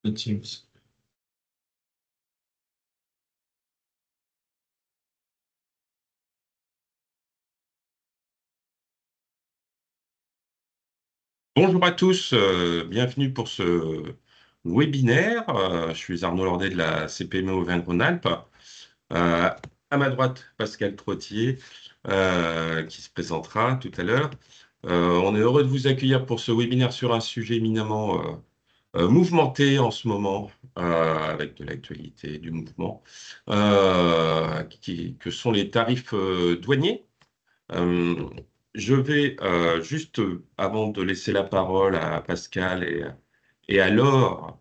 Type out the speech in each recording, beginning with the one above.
de Teams. Bonjour à tous, bienvenue pour ce webinaire. Je suis Arnaud Lordet de la CPME Auvergne-Rhône-Alpes. Euh, à ma droite, Pascal Trottier, qui se présentera tout à l'heure. On est heureux de vous accueillir pour ce webinaire sur un sujet éminemment mouvementé en ce moment, avec de l'actualité du mouvement, que sont les tarifs douaniers. Euh, je vais juste, avant de laisser la parole à Pascal et à Laure,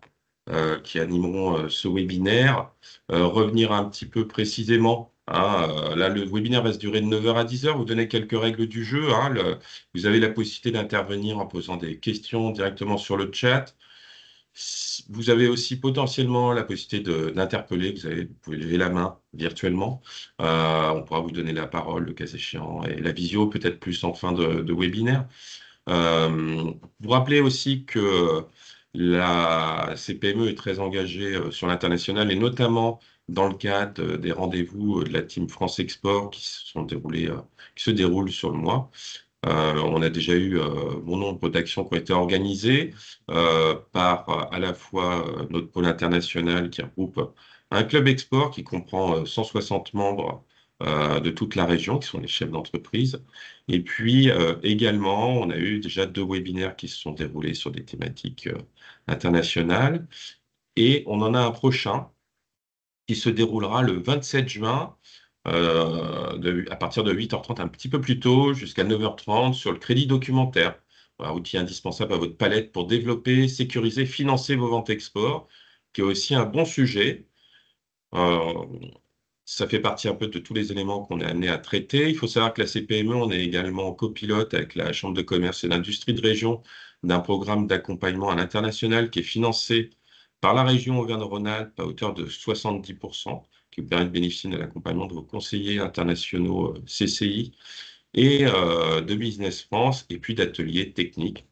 qui animeront ce webinaire, revenir un petit peu précisément. Hein, là, le webinaire va se durer de 9 heures à 10 heures. Vous donnez quelques règles du jeu. Hein, vous avez la possibilité d'intervenir en posant des questions directement sur le chat. Vous avez aussi potentiellement la possibilité d'interpeller. Vous pouvez lever la main virtuellement. On pourra vous donner la parole, le cas échéant, et la visio peut-être plus en fin de webinaire. Vous rappelez aussi que la CPME est très engagée sur l'international et notamment dans le cadre des rendez-vous de la Team France Export qui se déroulent sur le mois. On a déjà eu bon nombre d'actions qui ont été organisées par à la fois notre pôle international qui regroupe un club export qui comprend 160 membres de toute la région, qui sont les chefs d'entreprise. Et puis également, on a eu déjà 2 webinaires qui se sont déroulés sur des thématiques internationales. Et on en a un prochain qui se déroulera le 27 juin à partir de 8h30, un petit peu plus tôt, jusqu'à 9h30, sur le crédit documentaire. Voilà, outil indispensable à votre palette pour développer, sécuriser, financer vos ventes export, qui est aussi un bon sujet. Euh, Ça fait partie un peu de tous les éléments qu'on est amené à traiter. Il faut savoir que la CPME, on est également copilote avec la Chambre de commerce et d'industrie de région d'un programme d'accompagnement à l'international qui est financé par la région Auvergne-Rhône-Alpes à hauteur de 70%, qui vous permet de bénéficier de l'accompagnement de vos conseillers internationaux CCI et de Business France, et puis d'ateliers techniques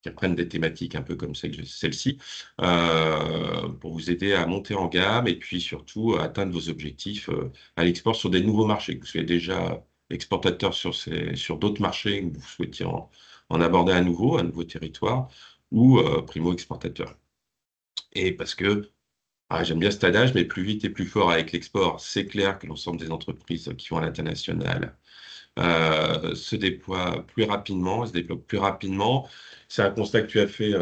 qui reprennent des thématiques un peu comme celle-ci, pour vous aider à monter en gamme et puis surtout à atteindre vos objectifs à l'export sur des nouveaux marchés, que vous soyez déjà exportateur sur d'autres marchés, que vous souhaitiez en aborder un nouveau territoire, ou primo-exportateur. Et parce que j'aime bien cet adage, mais plus vite et plus fort avec l'export, c'est clair que l'ensemble des entreprises qui vont à l'international se déploie plus rapidement, se développe plus rapidement. C'est un constat que tu as fait,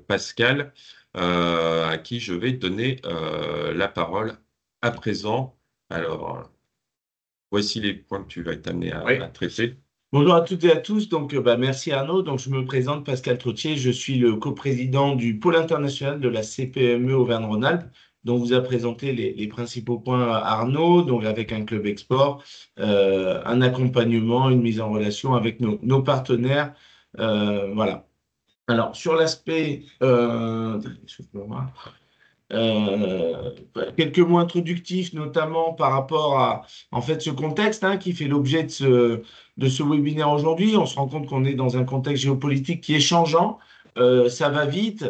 Pascal, à qui je vais donner la parole à présent. Alors, voici les points que tu vas être amené Oui. à traiter. Bonjour à toutes et à tous. Donc, merci Arnaud. Donc, je me présente Pascal Trottier. Je suis le coprésident du pôle international de la CPME Auvergne-Rhône-Alpes, dont vous a présenté les principaux points Arnaud. Donc, avec un club export, un accompagnement, une mise en relation avec nos partenaires. Voilà. Alors, sur l'aspect, excuse-moi. Quelques mots introductifs, notamment par rapport à en fait, ce contexte qui fait l'objet de ce webinaire aujourd'hui. On se rend compte qu'on est dans un contexte géopolitique qui est changeant, ça va vite,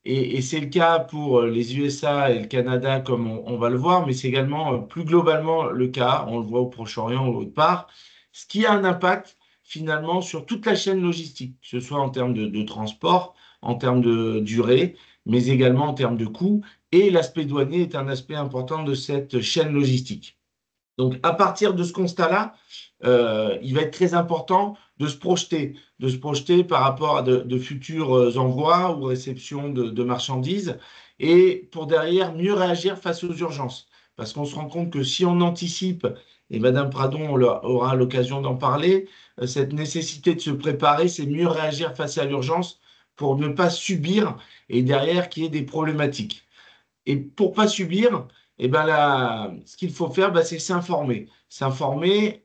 et c'est le cas pour les USA et le Canada, comme on va le voir, mais c'est également plus globalement le cas, on le voit au Proche-Orient ou autre part, ce qui a un impact finalement sur toute la chaîne logistique, que ce soit en termes de transport, en termes de durée, mais également en termes de coûts. Et l'aspect douanier est un aspect important de cette chaîne logistique. Donc, à partir de ce constat-là, il va être très important de se projeter par rapport à de futurs envois ou réceptions de marchandises, et pour derrière mieux réagir face aux urgences. Parce qu'on se rend compte que si on anticipe, et Madame Pradon aura l'occasion d'en parler, cette nécessité de se préparer, c'est mieux réagir face à l'urgence pour ne pas subir et derrière qu'il y ait des problématiques. Et pour pas subir, eh ben là, ce qu'il faut faire, c'est s'informer. S'informer,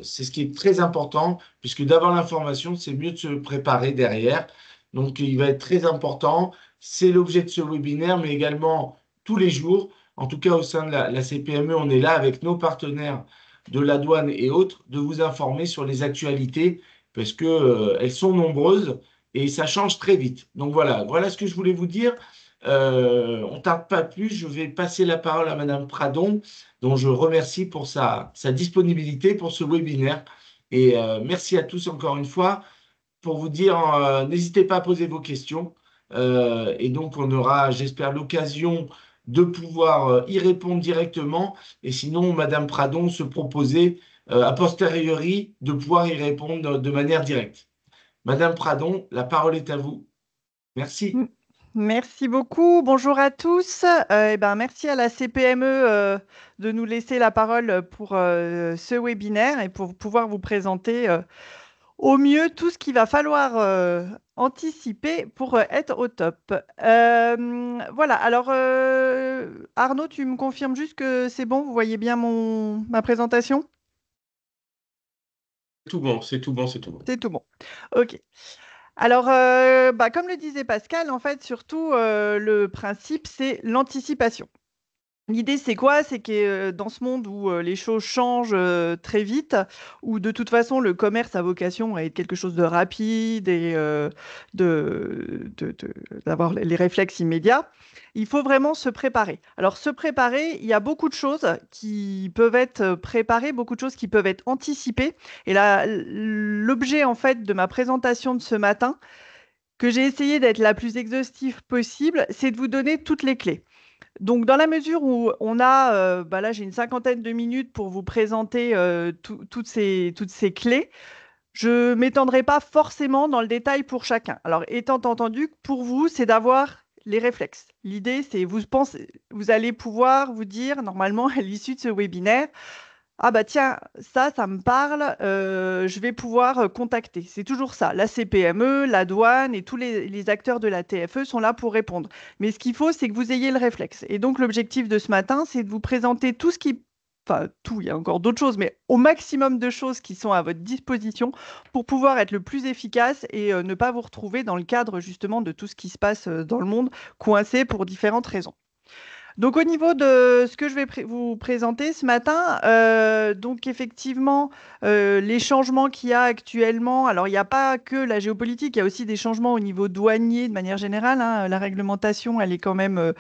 c'est ce qui est très important, puisque d'avoir l'information, c'est mieux de se préparer derrière. Donc, il va être très important. C'est l'objet de ce webinaire, mais également tous les jours. En tout cas, au sein de la CPME, on est là avec nos partenaires de la douane et autres, de vous informer sur les actualités, parce que, elles sont nombreuses et ça change très vite. Donc voilà, voilà ce que je voulais vous dire. On ne tarde pas plus, je vais passer la parole à Madame Pradon, dont je remercie pour sa disponibilité pour ce webinaire. Et merci à tous encore une fois pour vous dire, n'hésitez pas à poser vos questions. Et donc, on aura, j'espère, l'occasion de pouvoir y répondre directement. Et sinon, Madame Pradon se proposait, a posteriori, de pouvoir y répondre de manière directe. Madame Pradon, la parole est à vous. Merci. M- Merci beaucoup. Bonjour à tous. Merci à la CPME de nous laisser la parole pour ce webinaire et pour pouvoir vous présenter au mieux tout ce qu'il va falloir anticiper pour être au top. Voilà. Alors, Arnaud, tu me confirmes juste que c'est bon, vous voyez bien ma présentation? Tout bon, c'est tout bon, c'est tout bon. C'est tout bon. OK. Alors, comme le disait Pascal, en fait, surtout, le principe, c'est l'anticipation. L'idée, c'est quoi? C'est que dans ce monde où les choses changent très vite, où de toute façon le commerce a vocation à être quelque chose de rapide et d'avoir les réflexes immédiats, il faut vraiment se préparer. Alors, se préparer, il y a beaucoup de choses qui peuvent être préparées, beaucoup de choses qui peuvent être anticipées. Et là, l'objet en fait de ma présentation de ce matin, que j'ai essayé d'être la plus exhaustive possible, c'est de vous donner toutes les clés. Donc, dans la mesure où on a, là, j'ai une cinquantaine de minutes pour vous présenter toutes ces clés, je ne m'étendrai pas forcément dans le détail pour chacun. Alors, étant entendu que pour vous, c'est d'avoir les réflexes. L'idée, c'est vous allez pouvoir vous dire, normalement, à l'issue de ce webinaire, ah bah tiens, ça me parle, je vais pouvoir contacter. C'est toujours ça. La CPME, la douane et tous les acteurs de la TFE sont là pour répondre. Mais ce qu'il faut, c'est que vous ayez le réflexe. Et donc l'objectif de ce matin, c'est de vous présenter tout ce qui... Enfin, tout, il y a encore d'autres choses, mais au maximum de choses qui sont à votre disposition pour pouvoir être le plus efficace et ne pas vous retrouver dans le cadre justement de tout ce qui se passe dans le monde, coincé pour différentes raisons. Donc au niveau de ce que je vais vous présenter ce matin, donc effectivement, les changements qu'il y a actuellement, alors il n'y a pas que la géopolitique, il y a aussi des changements au niveau douanier de manière générale, hein. La réglementation, elle est quand même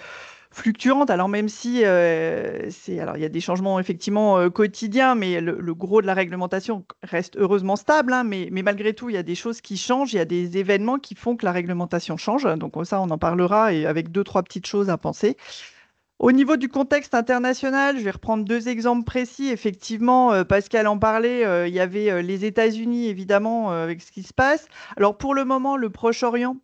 fluctuante. Alors même si alors il y a des changements effectivement quotidiens, mais le gros de la réglementation reste heureusement stable, hein. Mais malgré tout, il y a des choses qui changent, il y a des événements qui font que la réglementation change. Donc ça, on en parlera et avec deux, trois petites choses à penser. Au niveau du contexte international, je vais reprendre deux exemples précis. Effectivement, Pascal en parlait, il y avait les États-Unis, évidemment, avec ce qui se passe. Alors pour le moment, le Proche-Orient,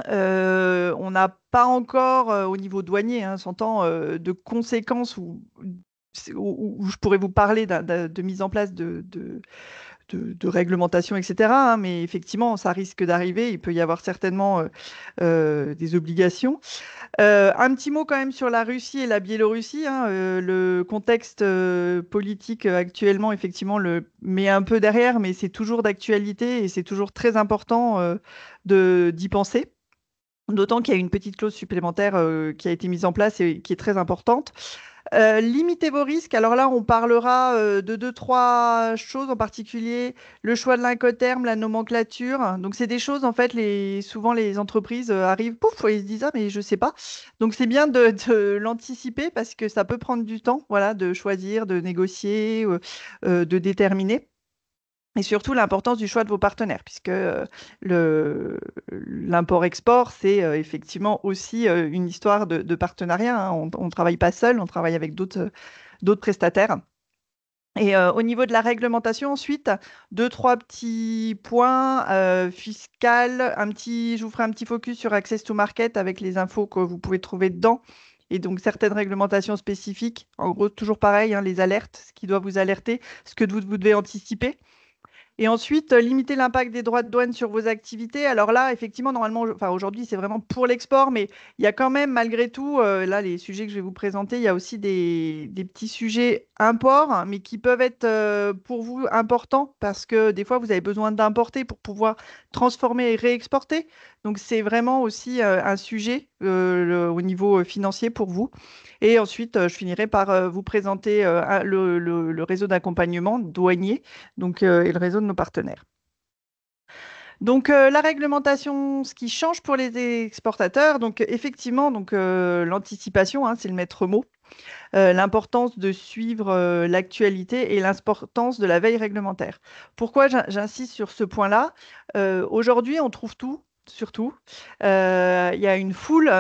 on n'a pas encore, au niveau douanier, hein, s'entend, de conséquences où je pourrais vous parler de mise en place de réglementation, etc., hein, mais effectivement, ça risque d'arriver. Il peut y avoir certainement des obligations. Un petit mot quand même sur la Russie et la Biélorussie, hein. Le contexte politique actuellement, effectivement, le met un peu derrière, mais c'est toujours d'actualité et c'est toujours très important d'y penser. D'autant qu'il y a une petite clause supplémentaire qui a été mise en place et qui est très importante. Limitez vos risques. Alors là, on parlera de deux, trois choses en particulier. Le choix de l'incoterm, la nomenclature. Donc, c'est des choses, en fait, souvent les entreprises arrivent, pouf, et ils se disent, ah, mais je sais pas. Donc, c'est bien de l'anticiper parce que ça peut prendre du temps, voilà, de choisir, de négocier, de déterminer. Et surtout l'importance du choix de vos partenaires, puisque l'import-export, c'est effectivement aussi une histoire de partenariat, hein. On ne travaille pas seul, on travaille avec d'autres prestataires. Et au niveau de la réglementation, ensuite, deux, trois petits points fiscal, je vous ferai un petit focus sur Access to Market avec les infos que vous pouvez trouver dedans. Et donc certaines réglementations spécifiques, en gros, toujours pareil, hein, les alertes, ce qui doit vous alerter, ce que vous devez anticiper. Et ensuite, limiter l'impact des droits de douane sur vos activités. Alors là, effectivement, normalement, enfin aujourd'hui, c'est vraiment pour l'export, mais il y a quand même, malgré tout, là, les sujets que je vais vous présenter, il y a aussi des petits sujets import, hein, mais qui peuvent être pour vous importants parce que des fois, vous avez besoin d'importer pour pouvoir transformer et réexporter. Donc, c'est vraiment aussi un sujet au niveau financier pour vous. Et ensuite, je finirai par vous présenter le réseau d'accompagnement douanier donc, et le réseau de nos partenaires. Donc, la réglementation, ce qui change pour les exportateurs, donc effectivement, donc, l'anticipation, hein, c'est le maître mot. L'importance de suivre l'actualité et l'importance de la veille réglementaire. Pourquoi j'insiste sur ce point-là? Aujourd'hui, on trouve tout. Surtout, il y a une foule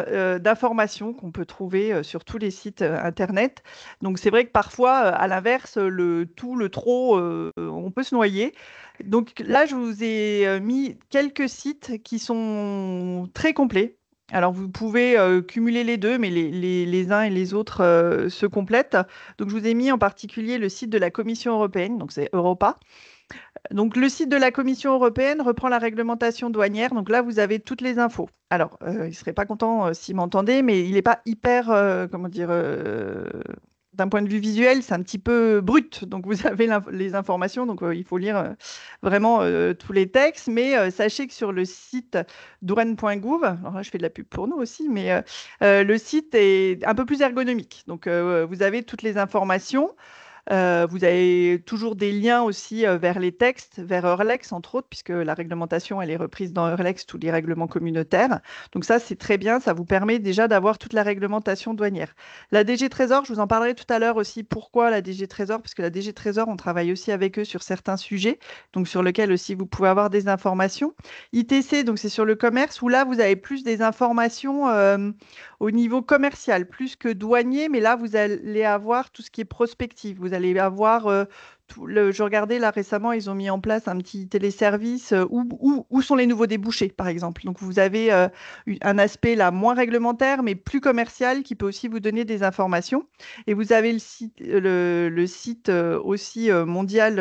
d'informations qu'on peut trouver sur tous les sites internet. Donc, c'est vrai que parfois, à l'inverse, le tout, le trop, on peut se noyer. Donc là, je vous ai mis quelques sites qui sont très complets. Alors, vous pouvez cumuler les deux, mais les uns et les autres se complètent. Donc, je vous ai mis en particulier le site de la Commission européenne, donc c'est Europa. Donc, le site de la Commission européenne reprend la réglementation douanière. Donc là, vous avez toutes les infos. Alors, il ne serait pas content s'il m'entendait, mais il n'est pas hyper, comment dire, d'un point de vue visuel, c'est un petit peu brut. Donc, vous avez les informations. Donc, il faut lire vraiment tous les textes. Mais sachez que sur le site douane.gouv, alors là, je fais de la pub pour nous aussi, mais le site est un peu plus ergonomique. Donc, vous avez toutes les informations. Vous avez toujours des liens aussi vers les textes, vers Eurlex entre autres, puisque la réglementation elle est reprise dans Eurlex, tous les règlements communautaires. Donc ça, c'est très bien, ça vous permet déjà d'avoir toute la réglementation douanière. La DG Trésor, je vous en parlerai tout à l'heure aussi. Pourquoi la DG Trésor? Parce que la DG Trésor, on travaille aussi avec eux sur certains sujets, donc sur lesquels aussi vous pouvez avoir des informations. ITC, donc c'est sur le commerce, où là, vous avez plus des informations au niveau commercial, plus que douanier, mais là, vous allez avoir tout ce qui est prospectif. Vous allez avoir je regardais là récemment, ils ont mis en place un petit téléservice où sont les nouveaux débouchés, par exemple. Donc, vous avez un aspect là moins réglementaire, mais plus commercial, qui peut aussi vous donner des informations. Et vous avez le site aussi mondial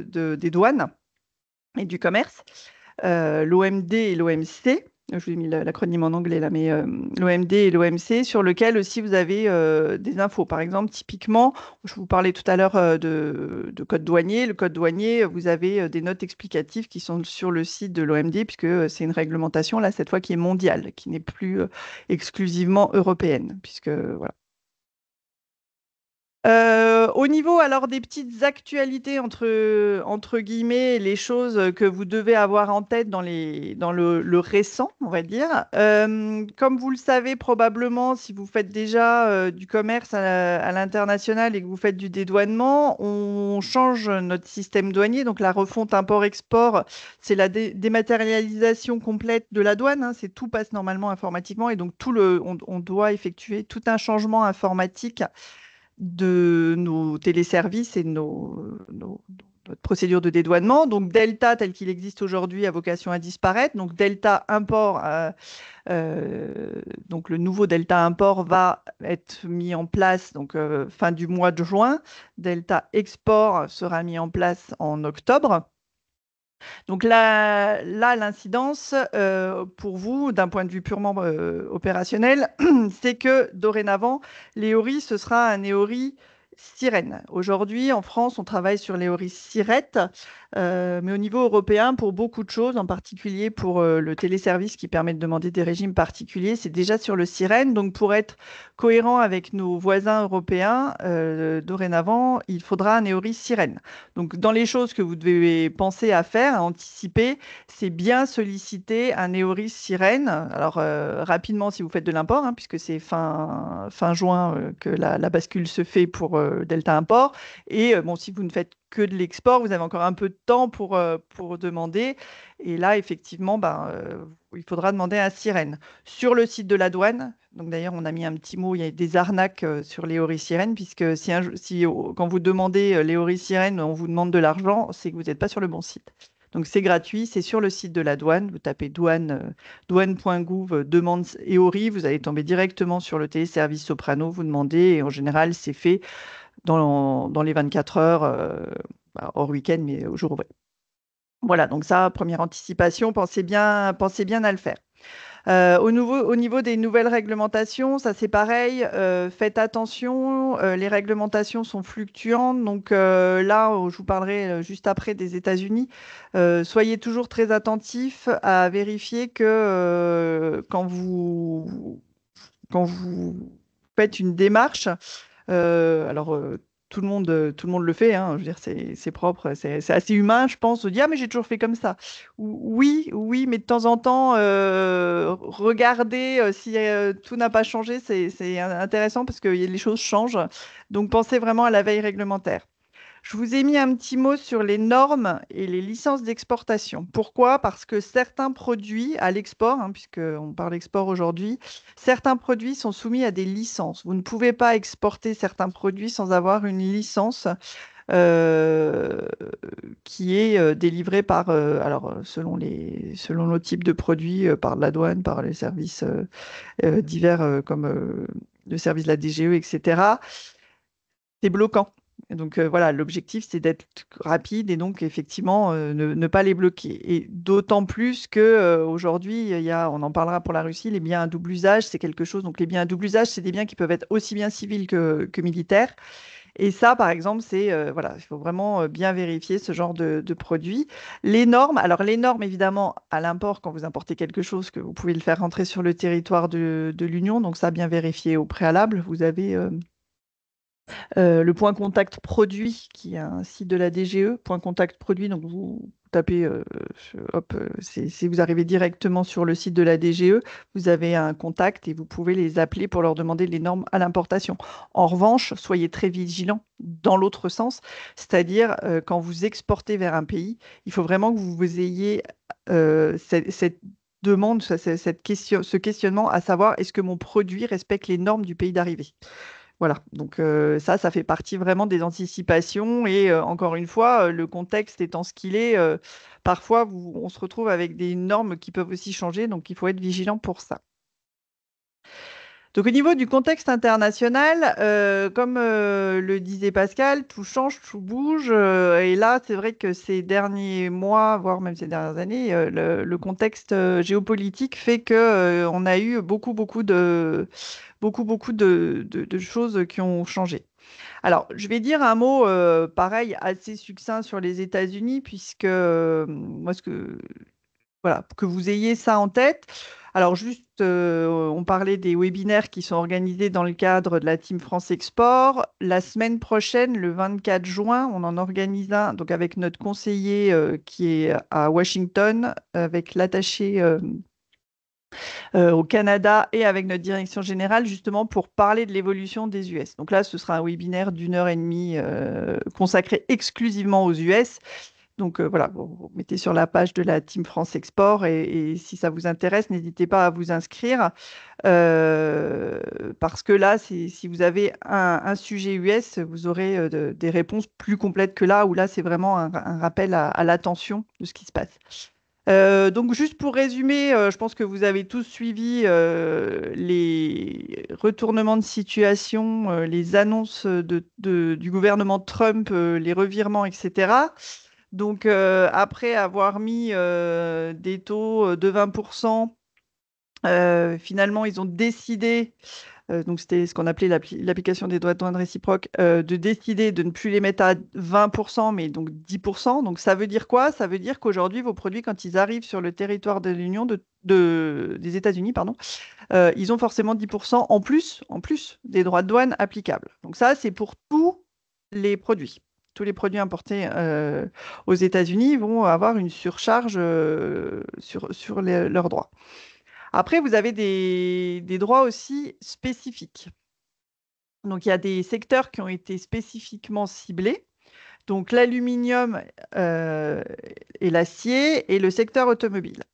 des douanes et du commerce, l'OMD et l'OMC. Je vous ai mis l'acronyme en anglais là, mais l'OMD et l'OMC, sur lequel aussi vous avez des infos. Par exemple, typiquement, je vous parlais tout à l'heure de code douanier. Le code douanier, vous avez des notes explicatives qui sont sur le site de l'OMD, puisque c'est une réglementation, là, cette fois, qui est mondiale, qui n'est plus exclusivement européenne, puisque voilà. Au niveau alors des petites actualités entre guillemets, les choses que vous devez avoir en tête dans le récent, on va dire. Comme vous le savez probablement, si vous faites déjà du commerce à l'international et que vous faites du dédouanement, on change notre système douanier. Donc la refonte import-export, c'est la dématérialisation complète de la douane, hein. C'est tout passe normalement informatiquement et donc on doit effectuer tout un changement informatique de nos téléservices et de notre procédure de dédouanement. Donc, Delta, tel qu'il existe aujourd'hui, a vocation à disparaître. Donc, Delta Import, donc le nouveau Delta Import va être mis en place donc, fin du mois de juin. Delta Export sera mis en place en octobre. Donc là, l'incidence pour vous, d'un point de vue purement opérationnel, c'est que dorénavant, l'EORI, ce sera un EORI sirène. Aujourd'hui, en France, on travaille sur l'EORI sirette, mais au niveau européen, pour beaucoup de choses, en particulier pour le téléservice qui permet de demander des régimes particuliers, c'est déjà sur le sirène. Donc, pour être cohérent avec nos voisins européens, dorénavant, il faudra un EORI sirène. Donc, dans les choses que vous devez penser à faire, à anticiper, c'est bien solliciter un EORI sirène. Alors, rapidement, si vous faites de l'import, hein, puisque c'est fin juin que la bascule se fait pour Delta Import. Et bon, si vous ne faites que de l'export, vous avez encore un peu de temps pour demander. Et là, effectivement, il faudra demander un sirène. Sur le site de la douane, donc d'ailleurs, on a mis un petit mot, il y a des arnaques sur l'EORI sirène, puisque quand vous demandez l'EORI sirène, on vous demande de l'argent, c'est que vous n'êtes pas sur le bon site. Donc c'est gratuit, c'est sur le site de la douane. Vous tapez douane.gouv, demande EORI, vous allez tomber directement sur le téléservice Soprano, vous demandez, et en général, c'est fait dans les 24 heures, hors week-end, mais au jour ouvré. Voilà, donc ça, première anticipation, pensez bien à le faire. Au niveau des nouvelles réglementations, ça c'est pareil. Faites attention, les réglementations sont fluctuantes. Donc là, je vous parlerai juste après des États-Unis. Soyez toujours très attentifs à vérifier que quand vous faites une démarche, alors tout le monde le fait, hein. Je veux dire, c'est propre, c'est assez humain, je pense, de dire ah, mais j'ai toujours fait comme ça. Oui, oui, mais de temps en temps, regarder si tout n'a pas changé, c'est intéressant parce que les choses changent. Donc, pensez vraiment à la veille réglementaire. Je vous ai mis un petit mot sur les normes et les licences d'exportation. Pourquoi? Parce que certains produits à l'export, hein, puisqu'on parle export aujourd'hui, certains produits sont soumis à des licences. Vous ne pouvez pas exporter certains produits sans avoir une licence euh, qui est délivrée par, selon nos types de produits, par la douane, par les services divers comme le service de la DGE, etc. C'est bloquant. Et donc voilà, l'objectif, c'est d'être rapide et donc effectivement ne pas les bloquer. Et d'autant plus que aujourd'hui, on en parlera pour la Russie, les biens à double usage, c'est quelque chose. Donc les biens à double usage, c'est des biens qui peuvent être aussi bien civils que militaires. Et ça, par exemple, c'est voilà, il faut vraiment bien vérifier ce genre de produits. Alors les normes, évidemment, à l'import, quand vous importez quelque chose, que vous pouvez le faire rentrer sur le territoire de l'Union, donc ça, bien vérifié au préalable. Vous avez le point contact produit, qui est un site de la DGE, point contact produit, donc vous tapez, hop, si vous arrivez directement sur le site de la DGE, vous avez un contact et vous pouvez les appeler pour leur demander les normes à l'importation. En revanche, soyez très vigilants dans l'autre sens, c'est-à-dire quand vous exportez vers un pays, il faut vraiment que vous ayez cette demande, ce questionnement, à savoir est-ce que mon produit respecte les normes du pays d'arrivée? Voilà, donc ça fait partie vraiment des anticipations et encore une fois, le contexte étant ce qu'il est, parfois on se retrouve avec des normes qui peuvent aussi changer, donc il faut être vigilant pour ça. Donc au niveau du contexte international, comme le disait Pascal, tout change, tout bouge. Et là, c'est vrai que ces derniers mois, voire même ces dernières années, le contexte géopolitique fait que on a eu beaucoup de choses qui ont changé. Alors, je vais dire un mot pareil, assez succinct sur les États-Unis, puisque moi, voilà, que vous ayez ça en tête. Alors, juste, on parlait des webinaires qui sont organisés dans le cadre de la Team France Export. La semaine prochaine, le 24 juin, on en organise un, donc avec notre conseiller qui est à Washington, avec l'attaché au Canada et avec notre direction générale, justement pour parler de l'évolution des US. Donc là, ce sera un webinaire d'1 heure et demie consacré exclusivement aux US. Donc voilà, vous mettez sur la page de la Team France Export et si ça vous intéresse, n'hésitez pas à vous inscrire parce que là, si vous avez un sujet US, vous aurez des réponses plus complètes que là, où là, c'est vraiment un rappel à l'attention de ce qui se passe. Donc juste pour résumer, je pense que vous avez tous suivi les retournements de situation, les annonces du gouvernement Trump, les revirements, etc. Donc, après avoir mis des taux de 20%, finalement, ils ont décidé, donc c'était ce qu'on appelait l'application des droits de douane réciproques, de décider de ne plus les mettre à 20%, mais donc 10%. Donc, ça veut dire quoi? Ça veut dire qu'aujourd'hui, vos produits, quand ils arrivent sur le territoire de l'Union, des États-Unis, pardon, ils ont forcément 10% en plus des droits de douane applicables. Donc, ça, c'est pour tous les produits. Tous les produits importés aux États-Unis vont avoir une surcharge sur leurs droits. Après, vous avez des droits aussi spécifiques. Donc, il y a des secteurs qui ont été spécifiquement ciblés. Donc, l'aluminium et l'acier et le secteur automobile.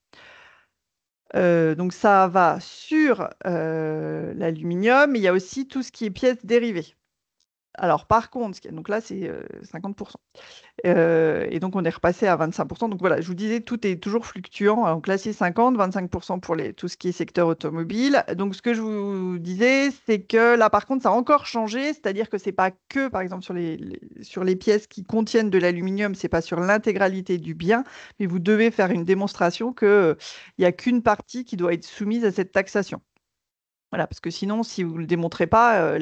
Donc, ça va sur l'aluminium, mais il y a aussi tout ce qui est pièces dérivées. Alors, par contre, donc là, c'est 50%. Et donc, on est repassé à 25%. Donc voilà, je vous disais, tout est toujours fluctuant. Donc là, c'est 50, 25% pour tout ce qui est secteur automobile. Donc, ce que je vous disais, c'est que là, par contre, ça a encore changé. C'est-à-dire que c'est pas que, par exemple, sur les pièces qui contiennent de l'aluminium, c'est pas sur l'intégralité du bien, mais vous devez faire une démonstration qu'il n'y a qu'une partie qui doit être soumise à cette taxation. Voilà, parce que sinon, si vous ne le démontrez pas,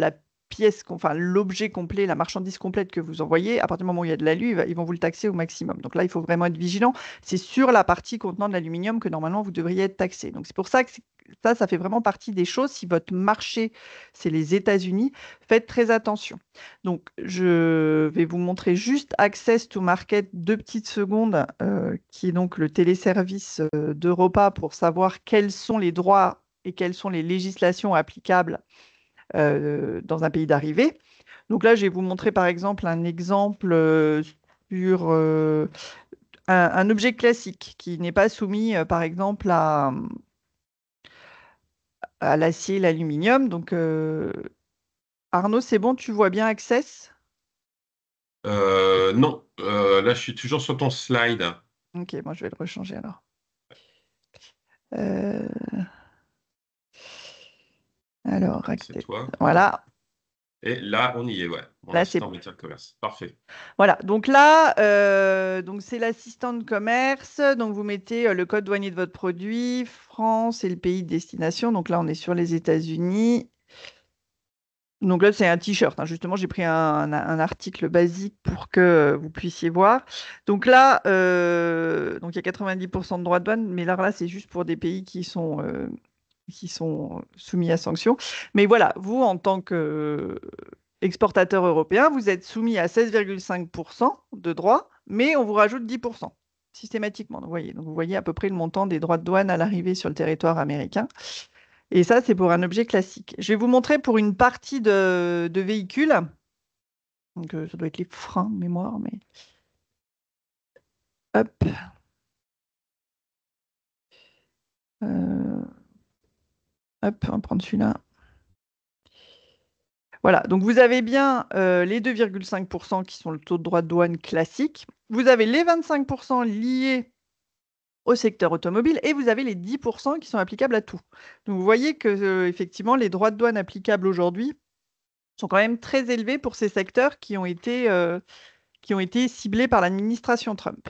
l'objet complet, la marchandise complète que vous envoyez, à partir du moment où il y a de l'alu, ils vont vous le taxer au maximum. Donc là, il faut vraiment être vigilant. C'est sur la partie contenant de l'aluminium que normalement vous devriez être taxé. Donc c'est pour ça que ça fait vraiment partie des choses. Si votre marché, c'est les États-Unis, faites très attention. Donc, je vais vous montrer juste Access to Market 2 petites secondes, qui est donc le téléservice d'Europa pour savoir quels sont les droits et quelles sont les législations applicables dans un pays d'arrivée. Donc là, je vais vous montrer par exemple un exemple sur un objet classique qui n'est pas soumis, par exemple, à l'acier, l'aluminium. Donc, Arnaud, c'est bon, tu vois bien Access? Non, là, je suis toujours sur ton slide. Ok, moi je vais le rechanger alors. Euh, Alors, C'est toi. voilà. Et là, on y est, ouais. Mon Là, c'est assistant métier de commerce. Parfait. Voilà, donc là, donc c'est l'assistant de commerce. Donc vous mettez le code douanier de votre produit, France et le pays de destination. Donc là, on est sur les États-Unis. Donc là, c'est un t-shirt, hein. Justement, j'ai pris un article basique pour que vous puissiez voir. Donc là, donc il y a 90% de droits de douane, mais là, c'est juste pour des pays qui sont soumis à sanctions. Mais voilà, vous, en tant que exportateur européen, vous êtes soumis à 16,5% de droits, mais on vous rajoute 10% systématiquement. Donc, vous voyez à peu près le montant des droits de douane à l'arrivée sur le territoire américain. Et ça, c'est pour un objet classique. Je vais vous montrer pour une partie de véhicules. Donc, ça doit être les freins de mémoire, mais hop. Euh, Hop, on va prendre celui-là. Voilà, donc vous avez bien les 2,5% qui sont le taux de droit de douane classique. Vous avez les 25% liés au secteur automobile et vous avez les 10% qui sont applicables à tout. Donc vous voyez que effectivement les droits de douane applicables aujourd'hui sont quand même très élevés pour ces secteurs qui ont été ciblés par l'administration Trump.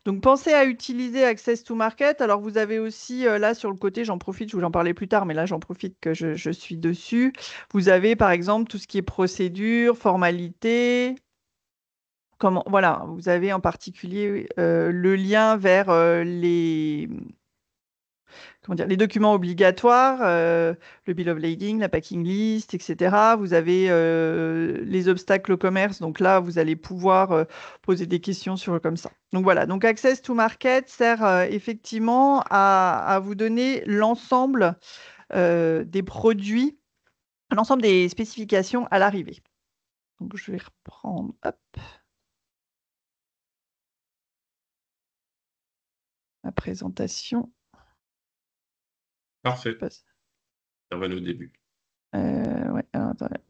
Donc pensez à utiliser Access to Market. Alors vous avez aussi là sur le côté, j'en profite, je vous en parler plus tard, mais là j'en profite que je suis dessus. Vous avez par exemple tout ce qui est procédure, formalité. Voilà, vous avez en particulier le lien vers les documents obligatoires, le bill of lading, la packing list, etc. Vous avez les obstacles au commerce. Donc là, vous allez pouvoir poser des questions sur comme ça. Donc voilà. Donc Access to Market sert effectivement à vous donner l'ensemble des produits, l'ensemble des spécifications à l'arrivée. Donc je vais reprendre. Hop. Ma présentation. Parfait. Ça va au début. Ouais, alors, attendez.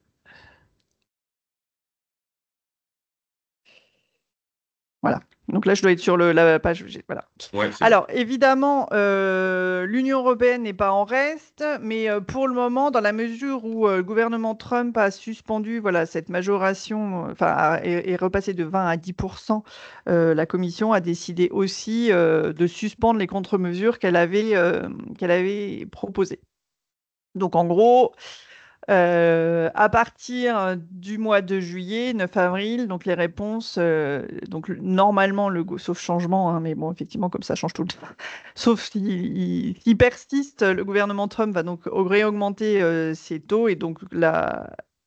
Voilà. Donc là, je dois être sur la page. Voilà. Ouais, Alors, évidemment, l'Union européenne n'est pas en reste, mais pour le moment, dans la mesure où le gouvernement Trump a suspendu voilà, cette majoration, enfin, est repassé de 20 à 10%, la Commission a décidé aussi de suspendre les contre-mesures qu'elle avait proposées. Donc, en gros, à partir du mois de juillet, 9 avril, donc les réponses, donc normalement, sauf changement, hein, mais bon, effectivement, comme ça change tout le temps, sauf s'il persiste, le gouvernement Trump va donc réaugmenter ses taux et donc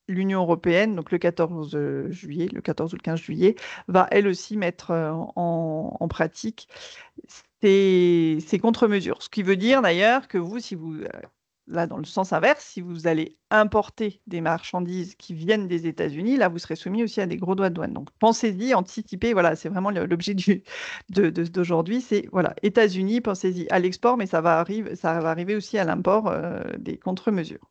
l'Union européenne, donc le 14 juillet, le 14 ou le 15 juillet, va elle aussi mettre en pratique ces contre-mesures. Ce qui veut dire d'ailleurs que vous, si vous là, dans le sens inverse, si vous allez importer des marchandises qui viennent des États-Unis, là, vous serez soumis aussi à des gros droits de douane. Donc, pensez-y, anticipez. Voilà, c'est vraiment l'objet d'aujourd'hui. C'est, voilà, États-Unis, pensez-y à l'export, mais ça va arriver aussi à l'import des contre-mesures.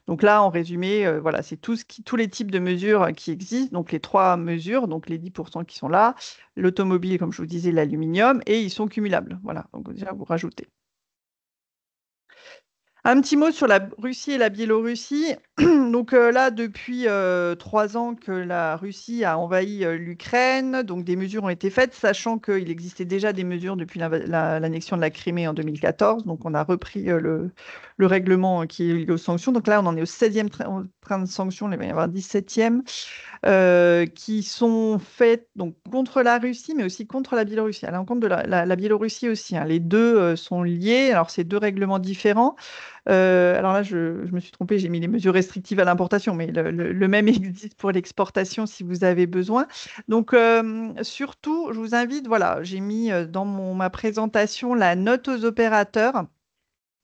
Donc là, en résumé, voilà, c'est tous les types de mesures qui existent. Donc, les 3 mesures, donc les 10% qui sont là, l'automobile, comme je vous disais, l'aluminium, et ils sont cumulables. Voilà, donc déjà, vous rajoutez. Un petit mot sur la Russie et la Biélorussie. Donc là, depuis 3 ans que la Russie a envahi l'Ukraine, donc des mesures ont été faites, sachant qu'il existait déjà des mesures depuis l'annexion de la Crimée en 2014. Donc on a repris le règlement qui est lié aux sanctions. Donc là, on en est au 16e train de sanctions, il va y avoir 17e, qui sont faites donc, contre la Russie, mais aussi contre la Biélorussie. À l'encontre de la Biélorussie aussi, hein. Les deux sont liés. Alors, c'est deux règlements différents. Alors là, je me suis trompée, j'ai mis les mesures restrictives à l'importation, mais le même existe pour l'exportation si vous avez besoin. Donc, surtout, je vous invite, voilà, j'ai mis dans ma présentation la note aux opérateurs.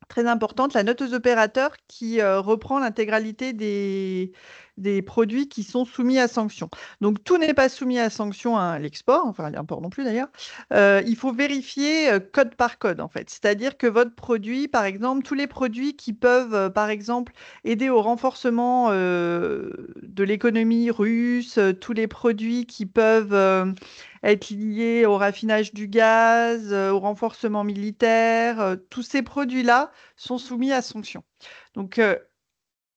Très importante, la note aux opérateurs qui reprend l'intégralité des produits qui sont soumis à sanction. Donc, tout n'est pas soumis à sanction à l'export, enfin à l'import non plus d'ailleurs. Il faut vérifier code par code, en fait. C'est-à-dire que votre produit, par exemple, tous les produits qui peuvent, par exemple, aider au renforcement de l'économie russe, tous les produits qui peuvent être liés au raffinage du gaz, au renforcement militaire, tous ces produits-là sont soumis à sanctions. Donc,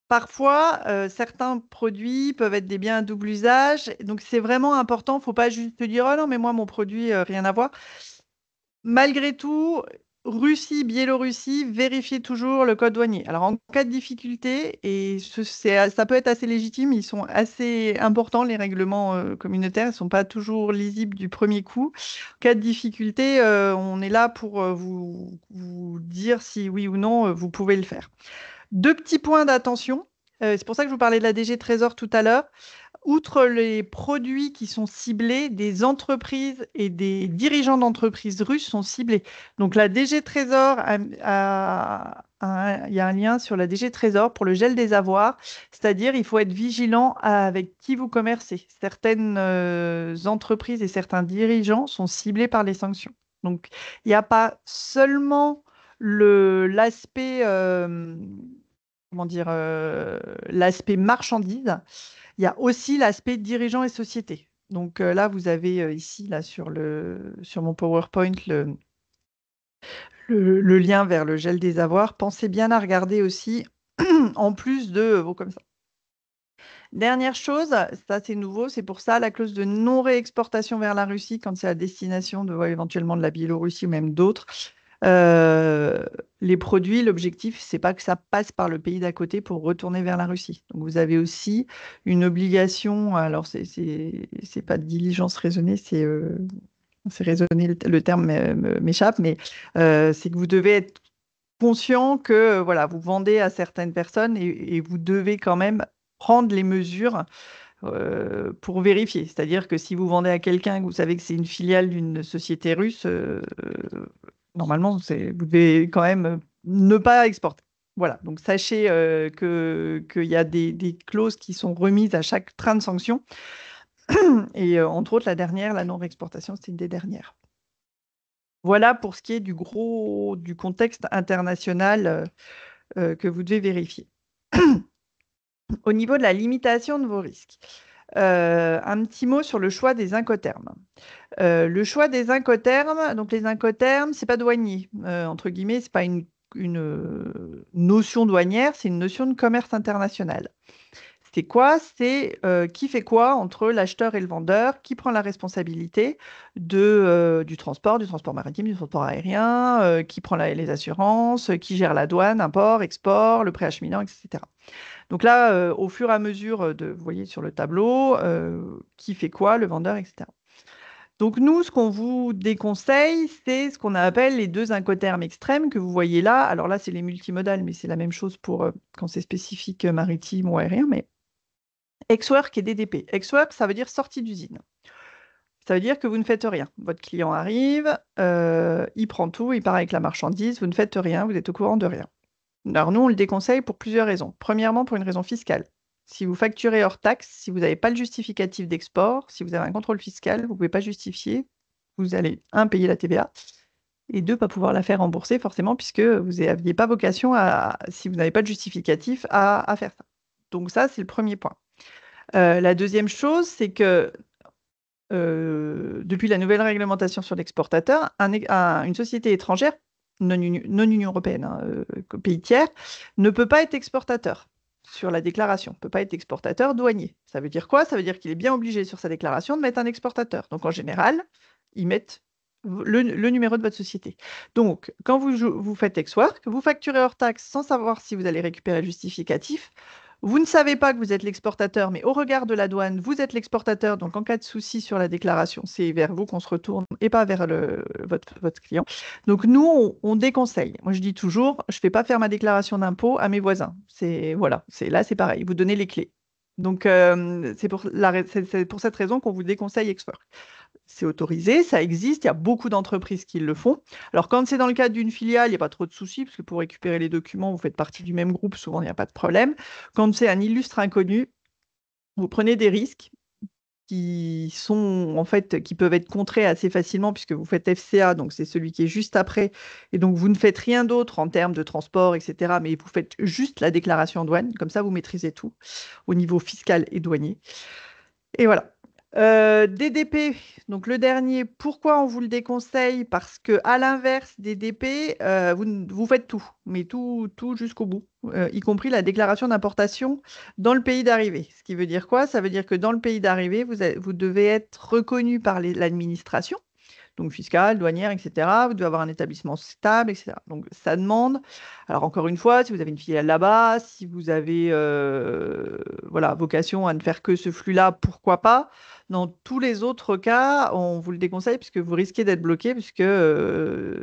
parfois, certains produits peuvent être des biens à double usage. Donc, c'est vraiment important. Il ne faut pas juste te dire, oh non, mais moi, mon produit, rien à voir. Malgré tout, Russie, Biélorussie, vérifiez toujours le code douanier. Alors, en cas de difficulté, et ça peut être assez légitime, ils sont assez importants, les règlements communautaires, ils ne sont pas toujours lisibles du premier coup. En cas de difficulté, on est là pour vous dire si oui ou non, vous pouvez le faire. Deux petits points d'attention. C'est pour ça que je vous parlais de la DG Trésor tout à l'heure. Outre les produits qui sont ciblés, des entreprises et des dirigeants d'entreprises russes sont ciblés. Donc la DG Trésor, il y a un lien sur la DG Trésor pour le gel des avoirs, c'est-à-dire il faut être vigilant avec qui vous commercez. Certaines entreprises et certains dirigeants sont ciblés par les sanctions. Donc il n'y a pas seulement l'aspect, comment dire, l'aspect marchandise. Il y a aussi l'aspect dirigeant et société. Donc là, vous avez ici, là, sur mon PowerPoint, le lien vers le gel des avoirs. Pensez bien à regarder aussi, en plus de vos comme ça. Dernière chose, ça c'est nouveau, c'est pour ça la clause de non-réexportation vers la Russie quand c'est à destination éventuellement de la Biélorussie ou même d'autres. Les produits, l'objectif, c'est pas que ça passe par le pays d'à côté pour retourner vers la Russie. Donc vous avez aussi une obligation, alors c'est pas de diligence raisonnée, c'est raisonné, le terme m'échappe, mais c'est que vous devez être conscient que voilà, vous vendez à certaines personnes et vous devez quand même prendre les mesures pour vérifier. C'est-à-dire que si vous vendez à quelqu'un que vous savez que c'est une filiale d'une société russe, normalement, vous devez quand même ne pas exporter. Voilà, donc sachez qu'il y a des clauses qui sont remises à chaque train de sanction. Et entre autres, la dernière, la non-exportation, c'est une des dernières. Voilà pour ce qui est du contexte international que vous devez vérifier. Au niveau de la limitation de vos risques, un petit mot sur le choix des incoterms. Le choix des incoterms, donc les incoterms, c'est pas douanier, entre guillemets, c'est pas une notion douanière, c'est une notion de commerce international. C'est quoi? C'est qui fait quoi entre l'acheteur et le vendeur, qui prend la responsabilité du transport maritime, du transport aérien, qui prend les assurances, qui gère la douane, import, export, le préacheminant, etc. Donc là, au fur et à mesure vous voyez sur le tableau, qui fait quoi, le vendeur, etc. Donc nous, ce qu'on vous déconseille, c'est ce qu'on appelle les deux incoterms extrêmes que vous voyez là. Alors là, c'est les multimodales, mais c'est la même chose pour quand c'est spécifique maritime ou aérien, mais ex-work et DDP. Ex-work, ça veut dire sortie d'usine. Ça veut dire que vous ne faites rien. Votre client arrive, il prend tout, il part avec la marchandise, vous ne faites rien, vous êtes au courant de rien. Alors nous, on le déconseille pour plusieurs raisons. Premièrement, pour une raison fiscale. Si vous facturez hors taxe, si vous n'avez pas le justificatif d'export, si vous avez un contrôle fiscal, vous ne pouvez pas justifier. Vous allez, un, payer la TVA, et deux, pas pouvoir la faire rembourser forcément, puisque vous n'aviez pas vocation, si vous n'avez pas de justificatif, à faire ça. Donc ça, c'est le premier point. La deuxième chose, c'est que depuis la nouvelle réglementation sur l'exportateur, une société étrangère non-Union européenne, hein, pays tiers, ne peut pas être exportateur sur la déclaration, ne peut pas être exportateur douanier. Ça veut dire quoi? Ça veut dire qu'il est bien obligé sur sa déclaration de mettre un exportateur. Donc en général, ils mettent le numéro de votre société. Donc, quand vous faites ex-work, vous facturez hors taxe sans savoir si vous allez récupérer le justificatif. Vous ne savez pas que vous êtes l'exportateur, mais au regard de la douane, vous êtes l'exportateur. Donc, en cas de souci sur la déclaration, c'est vers vous qu'on se retourne et pas vers votre client. Donc, nous, on déconseille. Moi, je dis toujours, je ne fais pas faire ma déclaration d'impôt à mes voisins. Voilà, là, c'est pareil. Vous donnez les clés. Donc, c'est pour cette raison qu'on vous déconseille Export. C'est autorisé, ça existe, il y a beaucoup d'entreprises qui le font. Alors, quand c'est dans le cadre d'une filiale, il n'y a pas trop de soucis, parce que pour récupérer les documents, vous faites partie du même groupe, souvent, il n'y a pas de problème. Quand c'est un illustre inconnu, vous prenez des risques qui peuvent être contrés assez facilement, puisque vous faites FCA, donc c'est celui qui est juste après, et donc vous ne faites rien d'autre en termes de transport, etc., mais vous faites juste la déclaration en douane, comme ça, vous maîtrisez tout au niveau fiscal et douanier. Et voilà. DDP, donc le dernier, pourquoi on vous le déconseille? Parce que à l'inverse des DP, vous faites tout, mais tout jusqu'au bout, y compris la déclaration d'importation dans le pays d'arrivée. Ce qui veut dire quoi? Ça veut dire que dans le pays d'arrivée, vous devez être reconnu par l'administration, donc fiscale, douanière, etc. Vous devez avoir un établissement stable, etc. Donc ça demande, alors encore une fois, si vous avez une filiale là-bas, si vous avez voilà, vocation à ne faire que ce flux-là, pourquoi pas? Dans tous les autres cas, on vous le déconseille puisque vous risquez d'être bloqué, puisque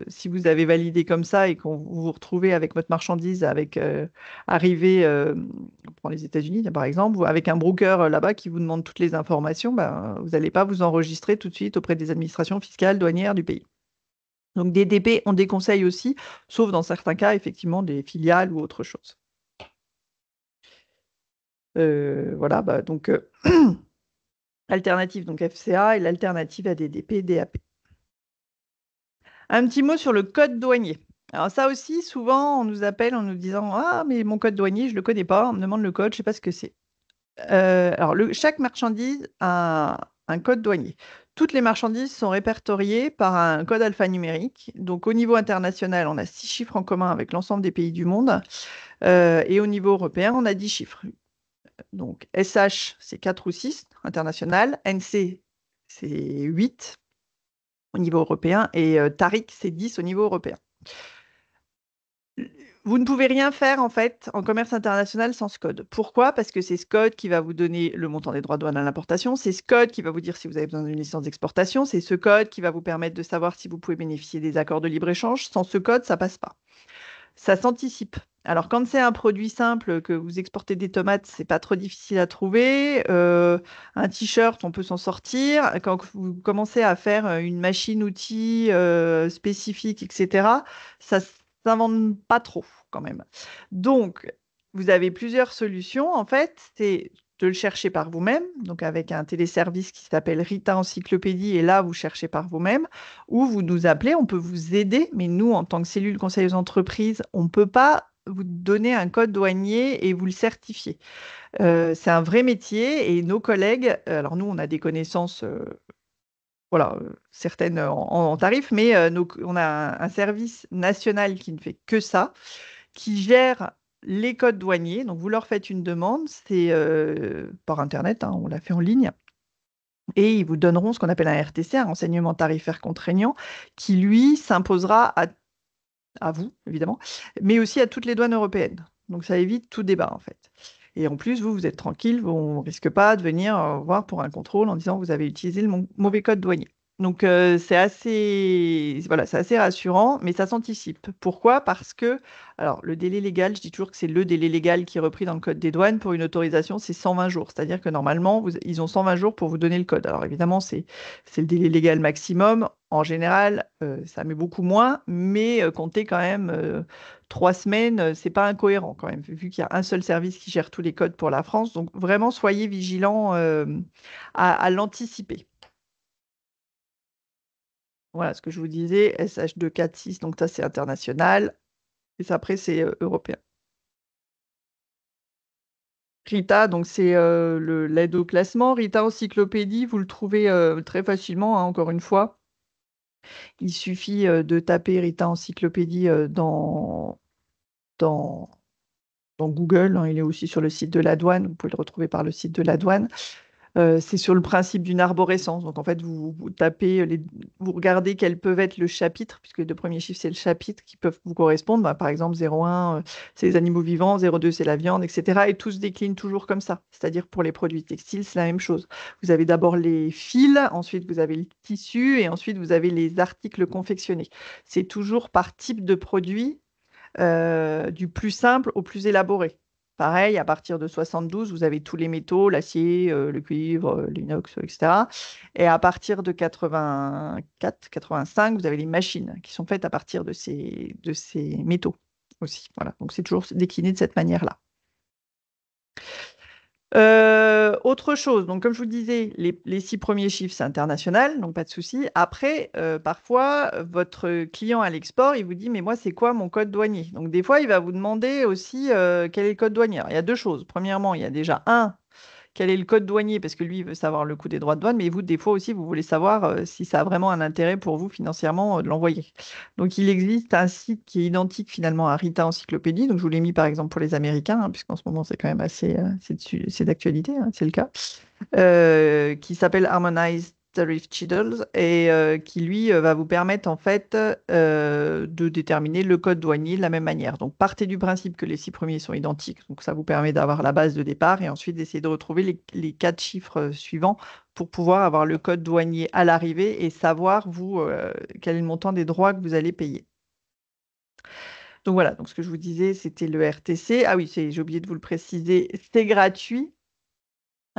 si vous avez validé comme ça et qu'on vous vous retrouvez avec votre marchandise arrivée, on prend les États-Unis par exemple, ou avec un broker là-bas qui vous demande toutes les informations, ben, vous n'allez pas vous enregistrer tout de suite auprès des administrations fiscales douanières du pays. Donc des DP, on déconseille aussi, sauf dans certains cas, effectivement, des filiales ou autre chose. Voilà, bah, donc alternative donc FCA et l'alternative à DDP, DAP. Un petit mot sur le code douanier. Alors ça aussi, souvent, on nous appelle en nous disant: «Ah, mais mon code douanier, je ne le connais pas, on me demande le code, je ne sais pas ce que c'est». Alors chaque marchandise a un code douanier. Toutes les marchandises sont répertoriées par un code alphanumérique. Donc au niveau international, on a 6 chiffres en commun avec l'ensemble des pays du monde, et au niveau européen, on a 10 chiffres. Donc SH, c'est 4 ou 6 international, NC, c'est 8 au niveau européen et TARIC, c'est 10 au niveau européen. Vous ne pouvez rien faire en fait en commerce international sans ce code. Pourquoi? Parce que c'est ce code qui va vous donner le montant des droits de douane à l'importation, c'est ce code qui va vous dire si vous avez besoin d'une licence d'exportation, c'est ce code qui va vous permettre de savoir si vous pouvez bénéficier des accords de libre-échange. Sans ce code, ça passe pas. Ça s'anticipe. Alors quand c'est un produit simple, que vous exportez des tomates, c'est pas trop difficile à trouver. Un t-shirt, on peut s'en sortir. Quand vous commencez à faire une machine-outil spécifique, etc., ça s'invente pas trop quand même. Donc, vous avez plusieurs solutions. En fait, c'est de le chercher par vous-même, donc avec un téléservice qui s'appelle Rita Encyclopédie, et là, vous cherchez par vous-même, ou vous nous appelez, on peut vous aider, mais nous, en tant que cellule conseil aux entreprises, on ne peut pas vous donner un code douanier et vous le certifier. C'est un vrai métier et nos collègues, alors nous, on a des connaissances, voilà, certaines en tarif, mais on a un service national qui ne fait que ça, qui gère les codes douaniers. Donc, vous leur faites une demande, c'est par Internet, hein, on l'a fait en ligne. Et ils vous donneront ce qu'on appelle un RTC, un renseignement tarifaire contraignant, qui lui s'imposera à vous, évidemment, mais aussi à toutes les douanes européennes. Donc ça évite tout débat, en fait. Et en plus, vous êtes tranquille, on ne risque pas de venir voir pour un contrôle en disant vous avez utilisé le mauvais code douanier. Donc c'est assez rassurant, mais ça s'anticipe. Pourquoi? Parce que, alors le délai légal, je dis toujours que c'est le délai légal qui est repris dans le code des douanes pour une autorisation, c'est 120 jours. C'est-à-dire que normalement, ils ont 120 jours pour vous donner le code. Alors évidemment, c'est le délai légal maximum. En général, ça met beaucoup moins, mais comptez quand même 3 semaines, c'est pas incohérent quand même, vu qu'il y a un seul service qui gère tous les codes pour la France. Donc vraiment, soyez vigilants à l'anticiper. Voilà ce que je vous disais, SH246, donc ça c'est international, et ça, après c'est européen. Rita, donc c'est l'aide au classement. Rita Encyclopédie, vous le trouvez très facilement, hein, encore une fois. Il suffit de taper Rita Encyclopédie dans, dans Google, hein. Il est aussi sur le site de la douane. Vous pouvez le retrouver par le site de la douane. C'est sur le principe d'une arborescence. Donc, en fait, vous tapez, vous regardez quels peuvent être le chapitre, puisque le premier chiffre, c'est le chapitre qui peuvent vous correspondre. Bah, par exemple, 01, c'est les animaux vivants, 02, c'est la viande, etc. Et tout se décline toujours comme ça. C'est-à-dire pour les produits textiles, c'est la même chose. Vous avez d'abord les fils, ensuite vous avez le tissu, et ensuite vous avez les articles confectionnés. C'est toujours par type de produit du plus simple au plus élaboré. Pareil, à partir de 72, vous avez tous les métaux, l'acier, le cuivre, l'inox, etc. Et à partir de 84, 85, vous avez les machines qui sont faites à partir de ces métaux aussi. Voilà. Donc c'est toujours décliné de cette manière-là. Autre chose, donc comme je vous disais, les 6 premiers chiffres, c'est international, donc pas de souci. Après, parfois, votre client à l'export, il vous dit, mais moi, c'est quoi mon code douanier? Donc des fois, il va vous demander aussi quel est le code douanier. Alors, il y a deux choses. Premièrement, il y a déjà quel est le code douanier, parce que lui, il veut savoir le coût des droits de douane, mais vous, des fois aussi, vous voulez savoir si ça a vraiment un intérêt pour vous financièrement de l'envoyer. Donc, il existe un site qui est identique finalement à Rita Encyclopédie. Donc, je vous l'ai mis par exemple pour les Américains, hein, puisqu'en ce moment, c'est quand même assez, c'est d'actualité, hein, c'est le cas, qui s'appelle Harmonized Tariff Cheaters et qui lui va vous permettre en fait de déterminer le code douanier de la même manière. Donc partez du principe que les 6 premiers sont identiques, donc ça vous permet d'avoir la base de départ et ensuite d'essayer de retrouver les 4 chiffres suivants pour pouvoir avoir le code douanier à l'arrivée et savoir vous quel est le montant des droits que vous allez payer. Donc voilà, donc ce que je vous disais, c'était le RTC. Ah oui, j'ai oublié de vous le préciser, c'est gratuit.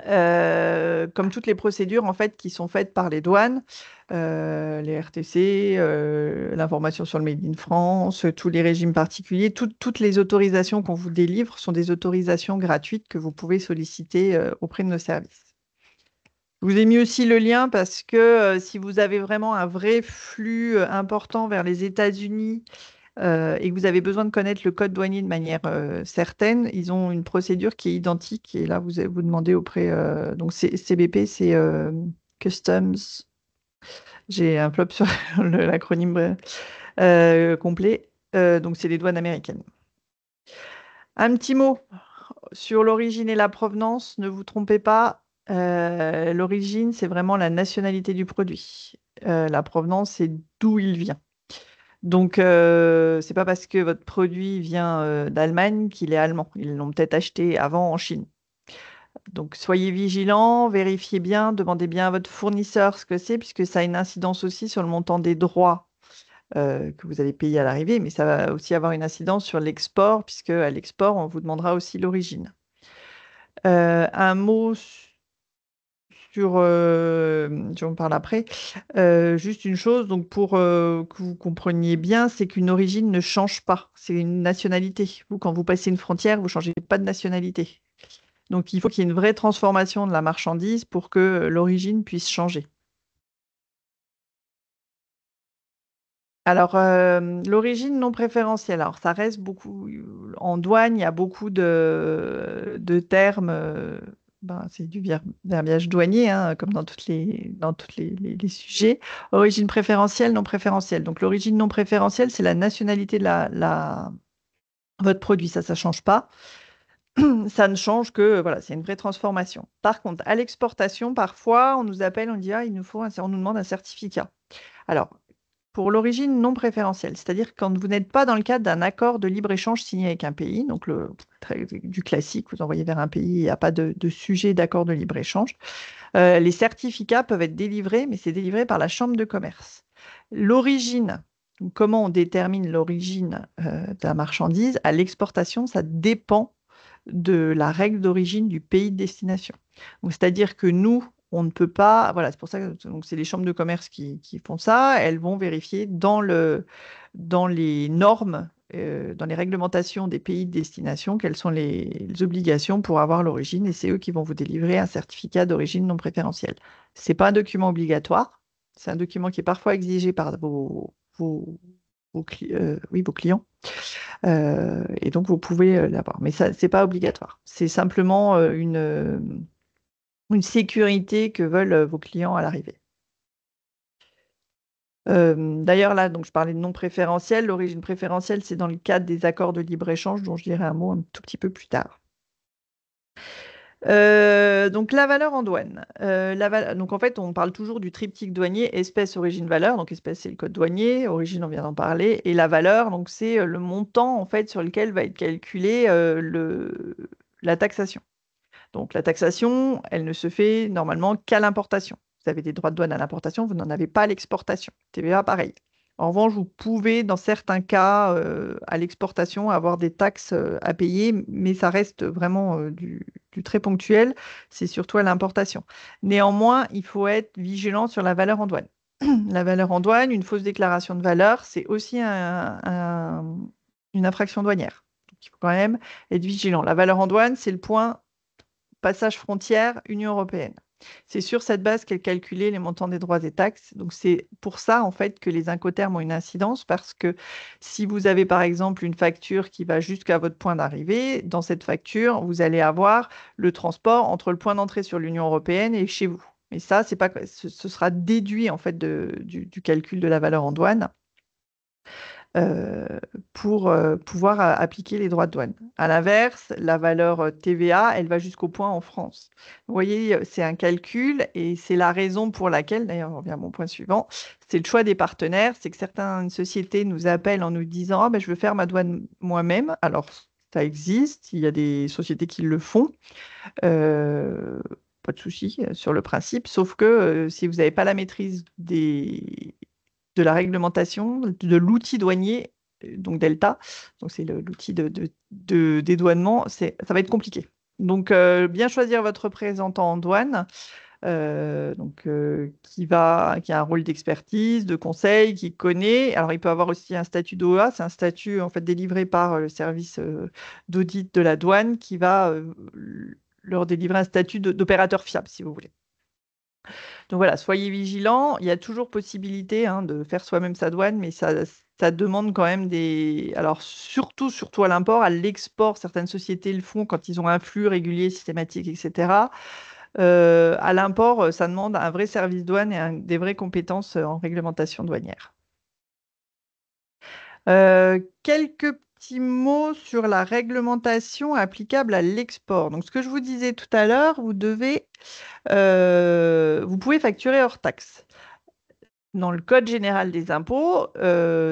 Comme toutes les procédures en fait qui sont faites par les douanes, les RTC, l'information sur le Made in France, tous les régimes particuliers, toutes les autorisations qu'on vous délivre sont des autorisations gratuites que vous pouvez solliciter auprès de nos services. Je vous ai mis aussi le lien parce que si vous avez vraiment un vrai flux important vers les États-Unis et que vous avez besoin de connaître le code douanier de manière certaine, ils ont une procédure qui est identique. Et là, vous demandez auprès. Donc, CBP, c'est Customs. J'ai un flop sur l'acronyme complet. Donc, c'est les douanes américaines. Un petit mot sur l'origine et la provenance. Ne vous trompez pas. L'origine, c'est vraiment la nationalité du produit. La provenance, c'est d'où il vient. Donc, c'est pas parce que votre produit vient d'Allemagne qu'il est allemand. Ils l'ont peut-être acheté avant en Chine. Donc, soyez vigilants, vérifiez bien, demandez bien à votre fournisseur ce que c'est, puisque ça a une incidence aussi sur le montant des droits que vous allez payer à l'arrivée, mais ça va aussi avoir une incidence sur l'export, puisque à l'export, on vous demandera aussi l'origine. Un mot sur, j'en parle après. Juste une chose, donc pour que vous compreniez bien, c'est qu'une origine ne change pas. C'est une nationalité. Vous, quand vous passez une frontière, vous ne changez pas de nationalité. Donc il faut qu'il y ait une vraie transformation de la marchandise pour que l'origine puisse changer. Alors, l'origine non préférentielle, alors ça reste beaucoup, en douane, il y a beaucoup de termes, c'est du verbiage douanier, hein, comme dans toutes les sujets. Origine préférentielle, non préférentielle. Donc, l'origine non préférentielle, c'est la nationalité de votre produit, ça ne change pas. Ça ne change que, voilà, c'est une vraie transformation. Par contre, à l'exportation, parfois, on nous appelle, on dit, ah, on nous demande un certificat. Alors, pour l'origine non préférentielle, c'est-à-dire quand vous n'êtes pas dans le cadre d'un accord de libre-échange signé avec un pays, donc du classique, vous envoyez vers un pays, il n'y a pas de sujet d'accord de libre-échange, les certificats peuvent être délivrés, mais c'est délivré par la Chambre de commerce. L'origine, donc comment on détermine l'origine de la marchandise, à l'exportation, ça dépend de la règle d'origine du pays de destination. C'est-à-dire que nous, on ne peut pas, voilà, c'est pour ça que donc c'est les chambres de commerce qui font ça. Elles vont vérifier dans les normes, dans les réglementations des pays de destination, quelles sont les obligations pour avoir l'origine, et c'est eux qui vont vous délivrer un certificat d'origine non préférentielle. C'est pas un document obligatoire, c'est un document qui est parfois exigé par vos clients. Et donc, vous pouvez l'avoir. Mais ça, c'est pas obligatoire. C'est simplement une sécurité que veulent vos clients à l'arrivée. D'ailleurs, là, donc, je parlais de non préférentiel. L'origine préférentielle, c'est dans le cadre des accords de libre-échange, dont je dirai un mot un tout petit peu plus tard. Donc la valeur en douane. Donc en fait, on parle toujours du triptyque douanier, espèce, origine, valeur. Donc espèce, c'est le code douanier, origine, on vient d'en parler, et la valeur, donc c'est le montant en fait sur lequel va être calculé la taxation. Donc la taxation, elle ne se fait normalement qu'à l'importation. Vous avez des droits de douane à l'importation, vous n'en avez pas à l'exportation. TVA, pareil. En revanche, vous pouvez, dans certains cas, à l'exportation, avoir des taxes à payer, mais ça reste vraiment du très ponctuel. C'est surtout à l'importation. Néanmoins, il faut être vigilant sur la valeur en douane. La valeur en douane, une fausse déclaration de valeur, c'est aussi une infraction douanière. Donc, il faut quand même être vigilant. La valeur en douane, c'est le point passage frontière Union européenne. C'est sur cette base qu'est calculé les montants des droits et taxes. Donc c'est pour ça en fait que les incoterms ont une incidence parce que si vous avez par exemple une facture qui va jusqu'à votre point d'arrivée, dans cette facture, vous allez avoir le transport entre le point d'entrée sur l'Union européenne et chez vous. Mais ça, c'est pas, ce sera déduit en fait du calcul de la valeur en douane euh, pour pouvoir appliquer les droits de douane. À l'inverse, la valeur TVA, elle va jusqu'au point en France. Vous voyez, c'est un calcul et c'est la raison pour laquelle, d'ailleurs, on revient à mon point suivant, c'est le choix des partenaires. C'est que certaines sociétés nous appellent en nous disant ah, ben, je veux faire ma douane moi-même. Alors, ça existe, il y a des sociétés qui le font. Euh, Pas de souci sur le principe, sauf que si vous n'avez pas la maîtrise de la réglementation, de l'outil douanier, donc Delta, donc c'est l'outil de dédouanement, ça va être compliqué. Donc, bien choisir votre représentant en douane, qui a un rôle d'expertise, de conseil, qui connaît. Alors, il peut avoir aussi un statut d'OA, c'est un statut en fait délivré par le service d'audit de la douane qui va leur délivrer un statut d'opérateur fiable, si vous voulez. Donc voilà, soyez vigilants. Il y a toujours possibilité de faire soi-même sa douane, mais ça demande quand même des. Alors surtout à l'import, à l'export, certaines sociétés le font quand ils ont un flux régulier, systématique, etc. À l'import, ça demande un vrai service douane et des vraies compétences en réglementation douanière. Quelques petits mots sur la réglementation applicable à l'export. Donc, ce que je vous disais tout à l'heure, vous pouvez facturer hors taxe. Dans le Code général des impôts,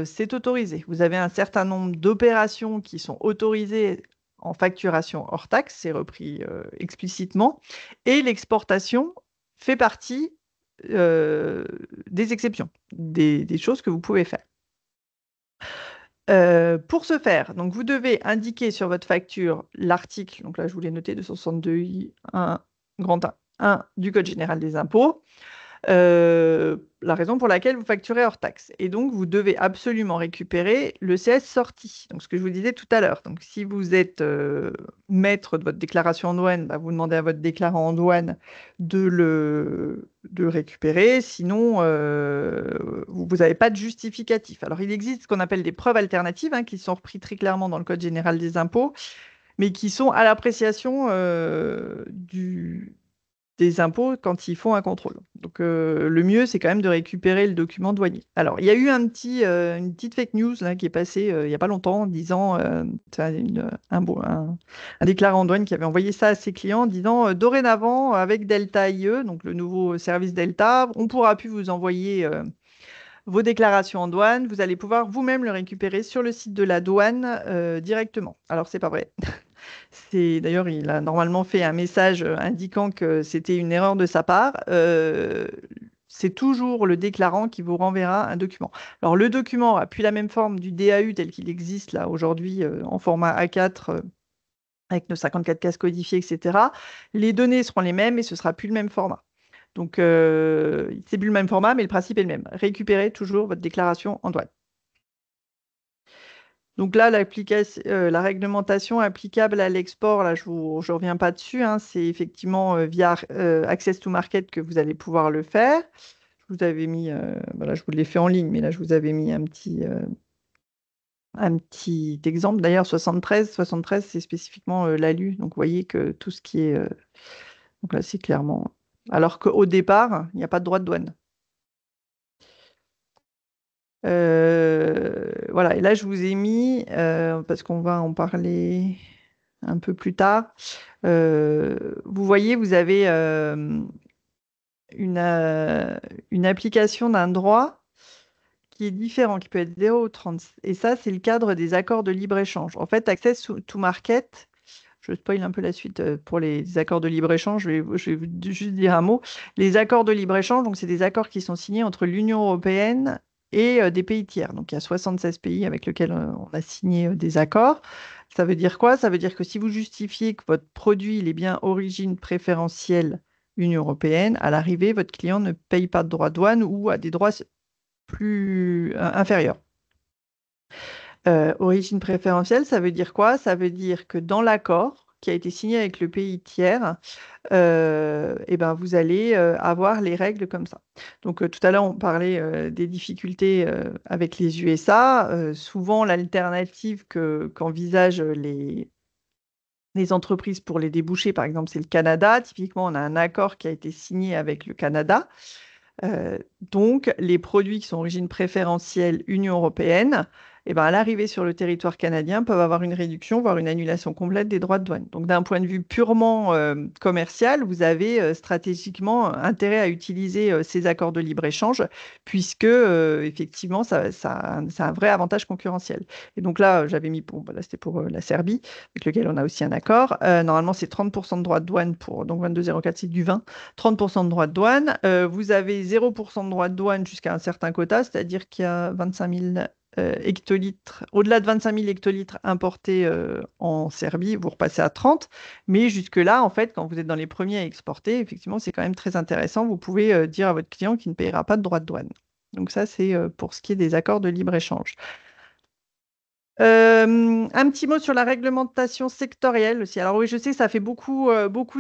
c'est autorisé. Vous avez un certain nombre d'opérations qui sont autorisées en facturation hors taxe, c'est repris explicitement, et l'exportation fait partie des exceptions, des choses que vous pouvez faire. Pour ce faire, donc vous devez indiquer sur votre facture l'article, donc là je vous l'ai noté, 262i 1, grand 1 du Code général des impôts, la raison pour laquelle vous facturez hors taxe. Et donc, vous devez absolument récupérer le CS sorti. Donc, ce que je vous disais tout à l'heure. Donc, si vous êtes maître de votre déclaration en douane, bah, vous demandez à votre déclarant en douane de le récupérer. Sinon, vous n'avez pas de justificatif. Alors, il existe ce qu'on appelle des preuves alternatives, qui sont reprises très clairement dans le Code général des impôts, mais qui sont à l'appréciation des impôts quand ils font un contrôle. Donc, le mieux, c'est quand même de récupérer le document douanier. Alors, il y a eu une petite fake news là, qui est passée il n'y a pas longtemps, en disant, un déclarant en douane qui avait envoyé ça à ses clients, en disant, dorénavant, avec Delta IE, donc le nouveau service Delta, on pourra plus vous envoyer vos déclarations en douane, vous allez pouvoir vous-même le récupérer sur le site de la douane directement. Alors, c'est pas vrai. D'ailleurs, il a normalement fait un message indiquant que c'était une erreur de sa part. C'est toujours le déclarant qui vous renverra un document. Alors, le document aura plus la même forme du DAU tel qu'il existe là aujourd'hui en format A4 avec nos 54 cases codifiées, etc. Les données seront les mêmes et ce sera plus le même format. Donc, c'est plus le même format, mais le principe est le même. Récupérez toujours votre déclaration en douane. Donc là, la réglementation applicable à l'export, là, je ne reviens pas dessus, c'est effectivement via Access to Market que vous allez pouvoir le faire. Je vous avais mis, voilà, je vous l'ai fait en ligne, mais là, je vous avais mis un petit exemple. D'ailleurs, 73, c'est spécifiquement l'ALU. Donc, vous voyez que tout ce qui est... donc là, c'est clairement... Alors qu'au départ, il n'y a pas de droit de douane. Voilà, et là, je vous ai mis, parce qu'on va en parler un peu plus tard, vous voyez, vous avez une, euh, une application d'un droit qui est différent, qui peut être 0 ou 30. Et ça, c'est le cadre des accords de libre-échange. En fait, Access to Market, je spoil un peu la suite pour les accords de libre-échange, je vais juste dire un mot. Les accords de libre-échange, donc c'est des accords qui sont signés entre l'Union européenne et des pays tiers. Donc il y a 76 pays avec lesquels on a signé des accords. Ça veut dire quoi? Ça veut dire que si vous justifiez que votre produit il est bien origine préférentielle Union européenne, à l'arrivée, votre client ne paye pas de droits de douane ou a des droits plus inférieurs. Origine préférentielle, ça veut dire quoi? Ça veut dire que dans l'accord qui a été signé avec le pays tiers, eh ben, vous allez avoir les règles comme ça. Donc tout à l'heure, on parlait des difficultés avec les USA. Souvent, l'alternative qu'envisagent les entreprises pour les débouchés, par exemple, c'est le Canada. Typiquement, on a un accord qui a été signé avec le Canada. Donc, les produits qui sont d'origine préférentielle Union européenne, eh ben, à l'arrivée sur le territoire canadien, peuvent avoir une réduction, voire une annulation complète des droits de douane. Donc, d'un point de vue purement commercial, vous avez stratégiquement intérêt à utiliser ces accords de libre-échange, puisque effectivement, ça a un vrai avantage concurrentiel. Et donc là, j'avais mis, bah, là, c'était pour la Serbie, avec lequel on a aussi un accord. Normalement, c'est 30% de droits de douane pour, donc 22,04, c'est du vin. 30% de droits de douane. Vous avez 0% de droits de douane jusqu'à un certain quota, c'est-à-dire qu'il y a 25 000 hectolitres, au-delà de 25 000 hectolitres importés en Serbie, vous repassez à 30. Mais jusque-là, en fait, quand vous êtes dans les premiers à exporter, effectivement, c'est quand même très intéressant. Vous pouvez dire à votre client qu'il ne payera pas de droits de douane. Donc ça, c'est pour ce qui est des accords de libre-échange. Un petit mot sur la réglementation sectorielle aussi. Alors oui, je sais, ça fait beaucoup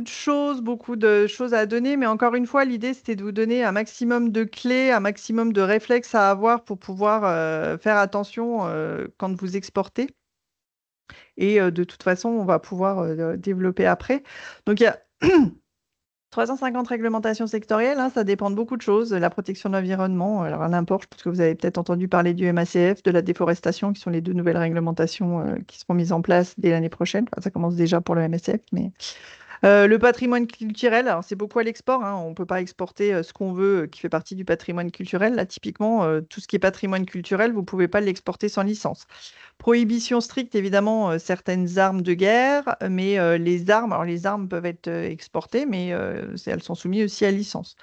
de choses à donner, mais encore une fois, l'idée, c'était de vous donner un maximum de clés, un maximum de réflexes à avoir pour pouvoir faire attention quand vous exportez. Et de toute façon, on va pouvoir développer après. Donc, il y a 350 réglementations sectorielles, hein, ça dépend de beaucoup de choses. La protection de l'environnement, alors à n'importe, je pense que vous avez peut-être entendu parler du MACF, de la déforestation, qui sont les deux nouvelles réglementations qui seront mises en place dès l'année prochaine. Enfin, ça commence déjà pour le MACF, mais le patrimoine culturel, alors c'est beaucoup à l'export, hein, on ne peut pas exporter ce qu'on veut qui fait partie du patrimoine culturel. Là, typiquement, tout ce qui est patrimoine culturel, vous ne pouvez pas l'exporter sans licence. Prohibition stricte, évidemment, certaines armes de guerre, mais les armes, alors les armes peuvent être exportées, mais elles sont soumises aussi à licence.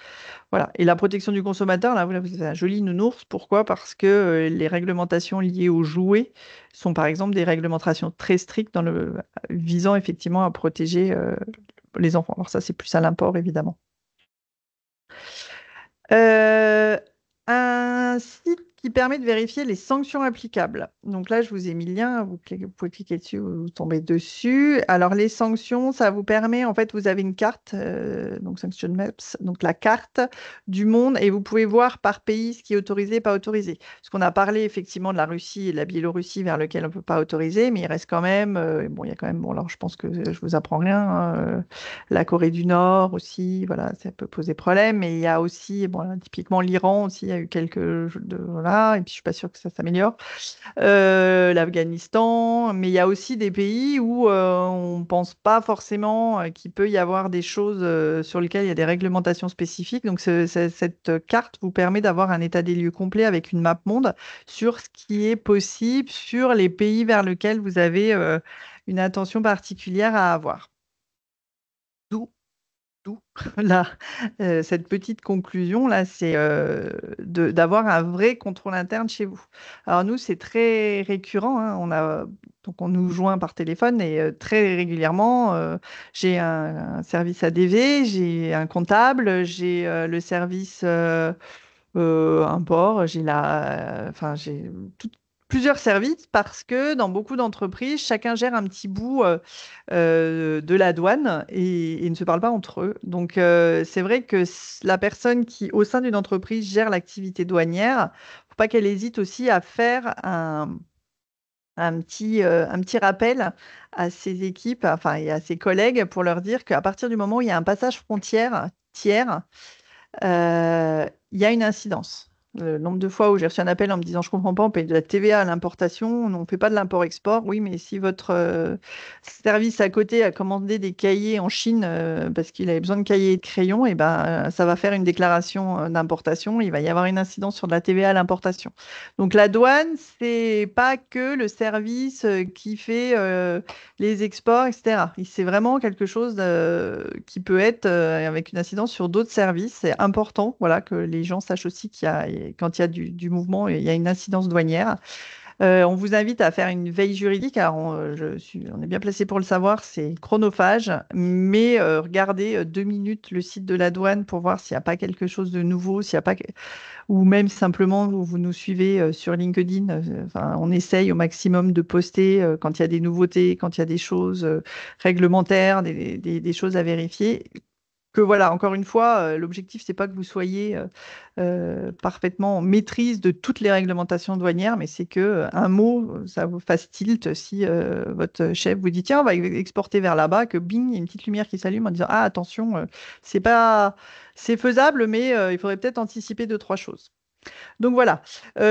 Voilà. Et la protection du consommateur, là, vous avez un joli nounours. Pourquoi? Parce que les réglementations liées aux jouets sont, par exemple, des réglementations très strictes visant effectivement à protéger les enfants. Alors ça, c'est plus à l'import, évidemment. Euh, un site qui permet de vérifier les sanctions applicables. Donc là, je vous ai mis le lien, vous pouvez cliquer dessus, vous tombez dessus. Alors les sanctions, ça vous permet, en fait, vous avez une carte, donc Sanction Maps, donc la carte du monde, et vous pouvez voir par pays ce qui est autorisé, pas autorisé. Parce qu'on a parlé effectivement de la Russie et de la Biélorussie vers lequel on ne peut pas autoriser, mais il reste quand même, bon, il y a quand même, bon, alors je pense que je vous apprends rien, hein, la Corée du Nord aussi, voilà, ça peut poser problème. Mais il y a aussi, bon, là, typiquement l'Iran aussi, il y a eu voilà, et puis je suis pas sûre que ça s'améliore. L'Afghanistan, mais il y a aussi des pays où on pense pas forcément qu'il peut y avoir des choses sur lesquelles il y a des réglementations spécifiques. Donc cette carte vous permet d'avoir un état des lieux complet avec une map monde sur ce qui est possible sur les pays vers lesquels vous avez une attention particulière à avoir. D'où là, cette petite conclusion là, c'est d'avoir un vrai contrôle interne chez vous. Alors nous, c'est très récurrent, hein, donc on nous joint par téléphone et très régulièrement, j'ai un service ADV, j'ai un comptable, j'ai le service import, enfin j'ai plusieurs services parce que dans beaucoup d'entreprises, chacun gère un petit bout de la douane et ne se parle pas entre eux. Donc, c'est vrai que la personne qui, au sein d'une entreprise, gère l'activité douanière, faut pas qu'elle hésite aussi à faire un petit rappel à ses équipes, enfin, et à ses collègues pour leur dire qu'à partir du moment où il y a un passage frontière tiers, il y a une incidence. Le nombre de fois où j'ai reçu un appel en me disant je comprends pas, on paye de la TVA à l'importation, on ne fait pas de l'import-export. Oui, mais si votre service à côté a commandé des cahiers en Chine parce qu'il avait besoin de cahiers et de crayons, et ben ça va faire une déclaration d'importation. Il va y avoir une incidence sur de la TVA à l'importation. Donc la douane, c'est pas que le service qui fait les exports, etc. C'est vraiment quelque chose qui peut être avec une incidence sur d'autres services. C'est important, voilà, que les gens sachent aussi quand il y a du mouvement, il y a une incidence douanière. On vous invite à faire une veille juridique. Alors, on est bien placé pour le savoir, c'est chronophage, mais regardez 2 minutes le site de la douane pour voir s'il n'y a pas quelque chose de nouveau, s'il y a pas, ou même simplement vous nous suivez sur LinkedIn. Enfin, on essaye au maximum de poster quand il y a des nouveautés, quand il y a des choses réglementaires, des choses à vérifier. Que voilà, encore une fois, l'objectif, c'est pas que vous soyez parfaitement en maîtrise de toutes les réglementations douanières, mais c'est que un mot, ça vous fasse tilt si votre chef vous dit tiens, on va exporter vers là-bas, que bing, il y a une petite lumière qui s'allume en disant ah attention, c'est pas, c'est faisable, mais il faudrait peut-être anticiper deux, trois choses. Donc voilà.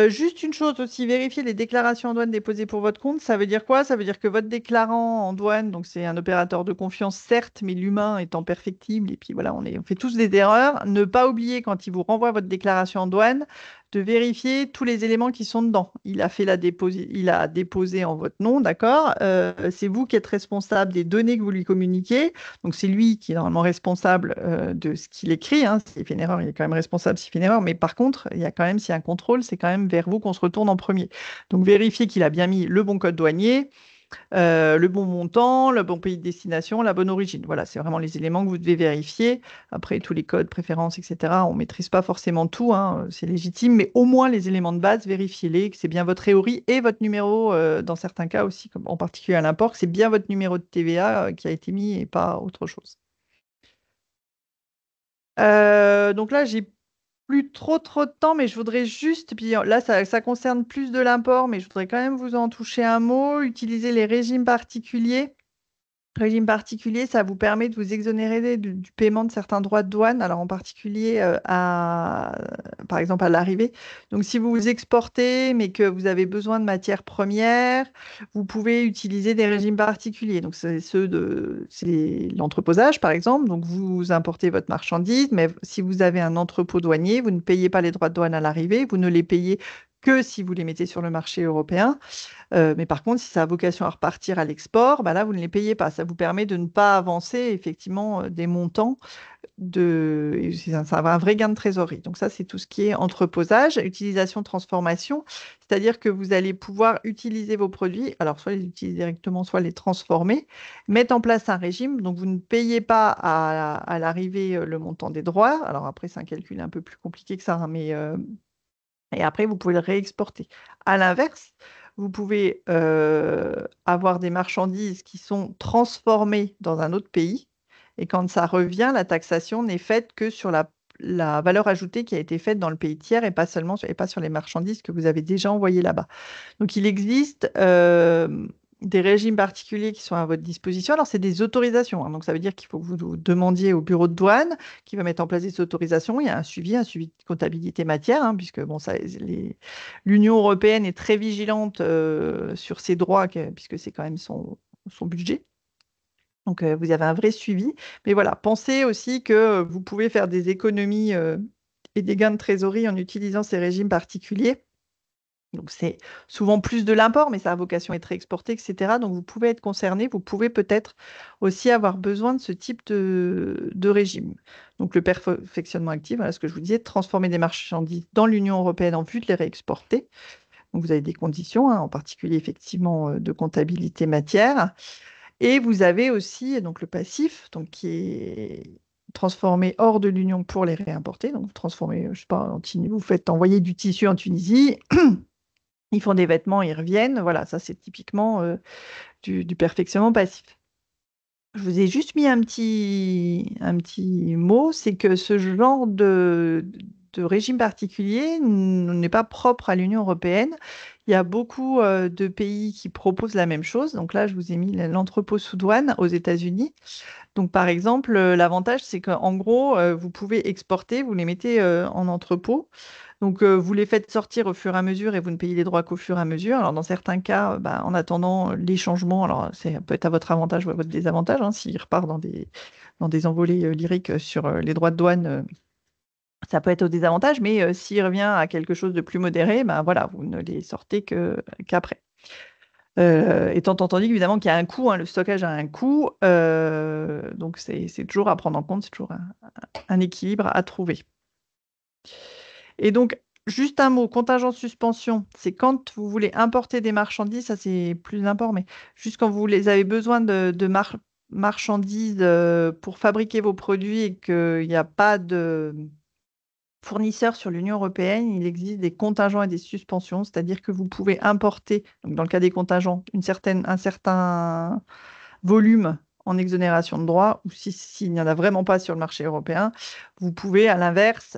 Juste une chose aussi, vérifier les déclarations en douane déposées pour votre compte. Ça veut dire quoi? Ça veut dire que votre déclarant en douane, donc c'est un opérateur de confiance, certes, mais l'humain étant perfectible, et puis voilà, on fait tous des erreurs. Ne pas oublier quand il vous renvoie votre déclaration en douane de vérifier tous les éléments qui sont dedans. Il a déposé en votre nom, d'accord? C'est vous qui êtes responsable des données que vous lui communiquez. Donc c'est lui qui est normalement responsable de ce qu'il écrit, hein. S'il fait une erreur, il est quand même responsable s'il fait une erreur. Mais par contre, il y a quand même, s'il y a un contrôle, c'est quand même vers vous qu'on se retourne en premier. Donc vérifiez qu'il a bien mis le bon code douanier, le bon montant, le bon pays de destination, la bonne origine. Voilà, c'est vraiment les éléments que vous devez vérifier. Après, tous les codes, préférences, etc., on ne maîtrise pas forcément tout, hein, c'est légitime, mais au moins les éléments de base, vérifiez-les, que c'est bien votre EORI et votre numéro, dans certains cas aussi, comme en particulier à l'import, que c'est bien votre numéro de TVA qui a été mis et pas autre chose. Donc là, j'ai plus trop de temps, mais je voudrais juste, puis là, ça concerne plus de l'import, mais je voudrais quand même vous en toucher un mot, utiliser les régimes particuliers. Régime particulier, ça vous permet de vous exonérer du paiement de certains droits de douane, alors en particulier par exemple à l'arrivée. Donc si vous vous exportez mais que vous avez besoin de matières premières, vous pouvez utiliser des régimes particuliers. Donc c'est l'entreposage par exemple. Donc vous importez votre marchandise, mais si vous avez un entrepôt douanier, vous ne payez pas les droits de douane à l'arrivée, vous ne les payez que si vous les mettez sur le marché européen. Mais par contre, si ça a vocation à repartir à l'export, bah là, vous ne les payez pas. Ça vous permet de ne pas avancer effectivement des montants et ça va un vrai gain de trésorerie. Donc ça, c'est tout ce qui est entreposage, utilisation, transformation. C'est-à-dire que vous allez pouvoir utiliser vos produits, alors soit les utiliser directement, soit les transformer, mettre en place un régime. Donc vous ne payez pas à l'arrivée le montant des droits. Alors après, c'est un calcul un peu plus compliqué que ça, hein, mais et après, vous pouvez le réexporter. À l'inverse, vous pouvez avoir des marchandises qui sont transformées dans un autre pays. Et quand ça revient, la taxation n'est faite que sur la valeur ajoutée qui a été faite dans le pays tiers et pas seulement et pas sur les marchandises que vous avez déjà envoyées là-bas. Donc, il existe des régimes particuliers qui sont à votre disposition. Alors, c'est des autorisations, hein. Donc, ça veut dire qu'il faut que vous demandiez au bureau de douane qui va mettre en place des autorisations. Il y a un suivi de comptabilité matière, hein, puisque bon, l'Union européenne est très vigilante sur ses droits, puisque c'est quand même son budget. Donc, vous avez un vrai suivi. Mais voilà, pensez aussi que vous pouvez faire des économies et des gains de trésorerie en utilisant ces régimes particuliers. Donc, c'est souvent plus de l'import, mais ça a vocation à être exporté, etc. Donc, vous pouvez être concerné. Vous pouvez peut-être aussi avoir besoin de ce type de régime. Donc, le perfectionnement actif, voilà ce que je vous disais, transformer des marchandises dans l'Union européenne en vue de les réexporter. Donc, vous avez des conditions, hein, en particulier, effectivement, de comptabilité matière. Et vous avez aussi donc, le passif, donc, qui est transformé hors de l'Union pour les réimporter. Donc, vous transformez, je sais pas, vous faites envoyer du tissu en Tunisie. Ils font des vêtements, ils reviennent. Voilà, ça, c'est typiquement du perfectionnement passif. Je vous ai juste mis un petit mot, c'est que ce genre de régime particulier n'est pas propre à l'Union européenne. Il y a beaucoup de pays qui proposent la même chose. Donc là, je vous ai mis l'entrepôt sous douane aux États-Unis. Donc, par exemple, l'avantage, c'est qu'en gros, vous pouvez exporter, vous les mettez en entrepôt. Donc, vous les faites sortir au fur et à mesure et vous ne payez les droits qu'au fur et à mesure. Alors, dans certains cas, en attendant les changements, alors ça peut être à votre avantage ou à votre désavantage, hein, s'il repart dans des envolées lyriques sur les droits de douane, ça peut être au désavantage, mais s'il revient à quelque chose de plus modéré, voilà, vous ne les sortez qu'après. Étant entendu évidemment qu'il y a un coût, hein, le stockage a un coût, donc c'est toujours à prendre en compte, c'est toujours un équilibre à trouver. Et donc, juste un mot, contingent de suspension, c'est quand vous voulez importer des marchandises, ça c'est plus important, mais juste quand vous avez besoin de marchandises pour fabriquer vos produits et qu'il n'y a pas de fournisseurs sur l'Union européenne, il existe des contingents et des suspensions, c'est-à-dire que vous pouvez importer, donc dans le cas des contingents, un certain volume en exonération de droits, ou s'il n'y en a vraiment pas sur le marché européen, vous pouvez à l'inverse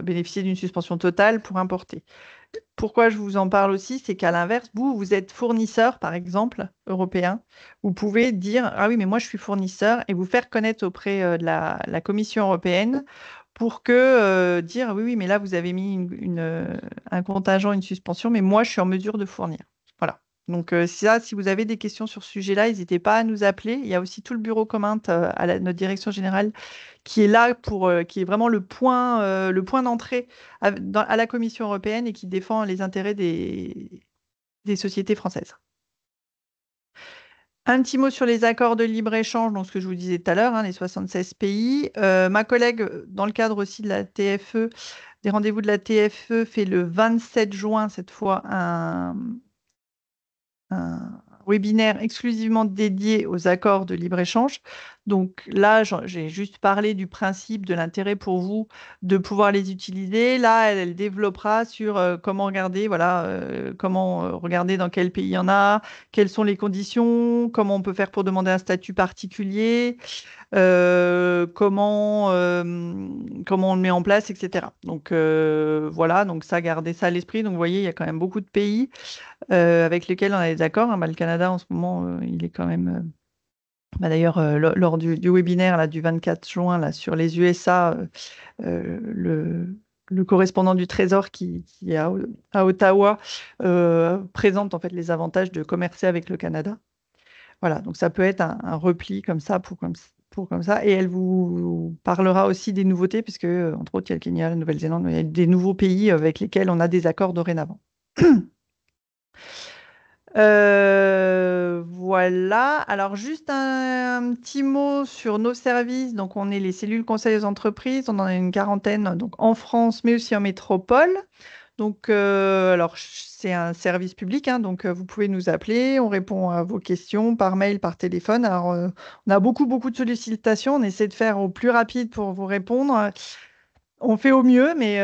bénéficier d'une suspension totale pour importer. Pourquoi je vous en parle aussi, c'est qu'à l'inverse, vous êtes fournisseur, par exemple, européen. Vous pouvez dire, ah oui, mais moi je suis fournisseur et vous faire connaître auprès de la Commission européenne pour que dire, oui, oui, mais là vous avez mis un contingent, une suspension, mais moi je suis en mesure de fournir. Voilà. Donc ça, si vous avez des questions sur ce sujet-là, n'hésitez pas à nous appeler. Il y a aussi tout le bureau commun à notre direction générale qui est là qui est vraiment le point d'entrée à la Commission européenne et qui défend les intérêts des sociétés françaises. Un petit mot sur les accords de libre-échange, donc ce que je vous disais tout à l'heure, hein, les 76 pays. Ma collègue, dans le cadre aussi de la TFE, des rendez-vous de la TFE, fait le 27 juin, cette fois, un webinaire exclusivement dédié aux accords de libre-échange. Donc là, j'ai juste parlé du principe, de l'intérêt pour vous de pouvoir les utiliser. Là, elle développera sur comment regarder, voilà, comment regarder dans quel pays il y en a, quelles sont les conditions, comment on peut faire pour demander un statut particulier, comment on le met en place, etc. Donc voilà, donc ça, gardez ça à l'esprit. Donc vous voyez, il y a quand même beaucoup de pays avec lesquels on a des accords, hein. Le Canada, en ce moment, il est quand même. D'ailleurs, lors du webinaire là, du 24 juin là, sur les USA, le correspondant du Trésor qui est à Ottawa présente en fait les avantages de commercer avec le Canada. Voilà, donc ça peut être un repli comme ça pour comme ça. Et elle vous parlera aussi des nouveautés, puisque, entre autres, il y a le Kenya, la Nouvelle-Zélande, il y a des nouveaux pays avec lesquels on a des accords dorénavant. Voilà. Alors, juste un petit mot sur nos services. Donc, on est les cellules conseils aux entreprises. On en a une quarantaine donc, en France, mais aussi en métropole. Donc, alors, c'est un service public, hein, donc vous pouvez nous appeler. On répond à vos questions par mail, par téléphone. Alors, on a beaucoup, beaucoup de sollicitations. On essaie de faire au plus rapide pour vous répondre. On fait au mieux, mais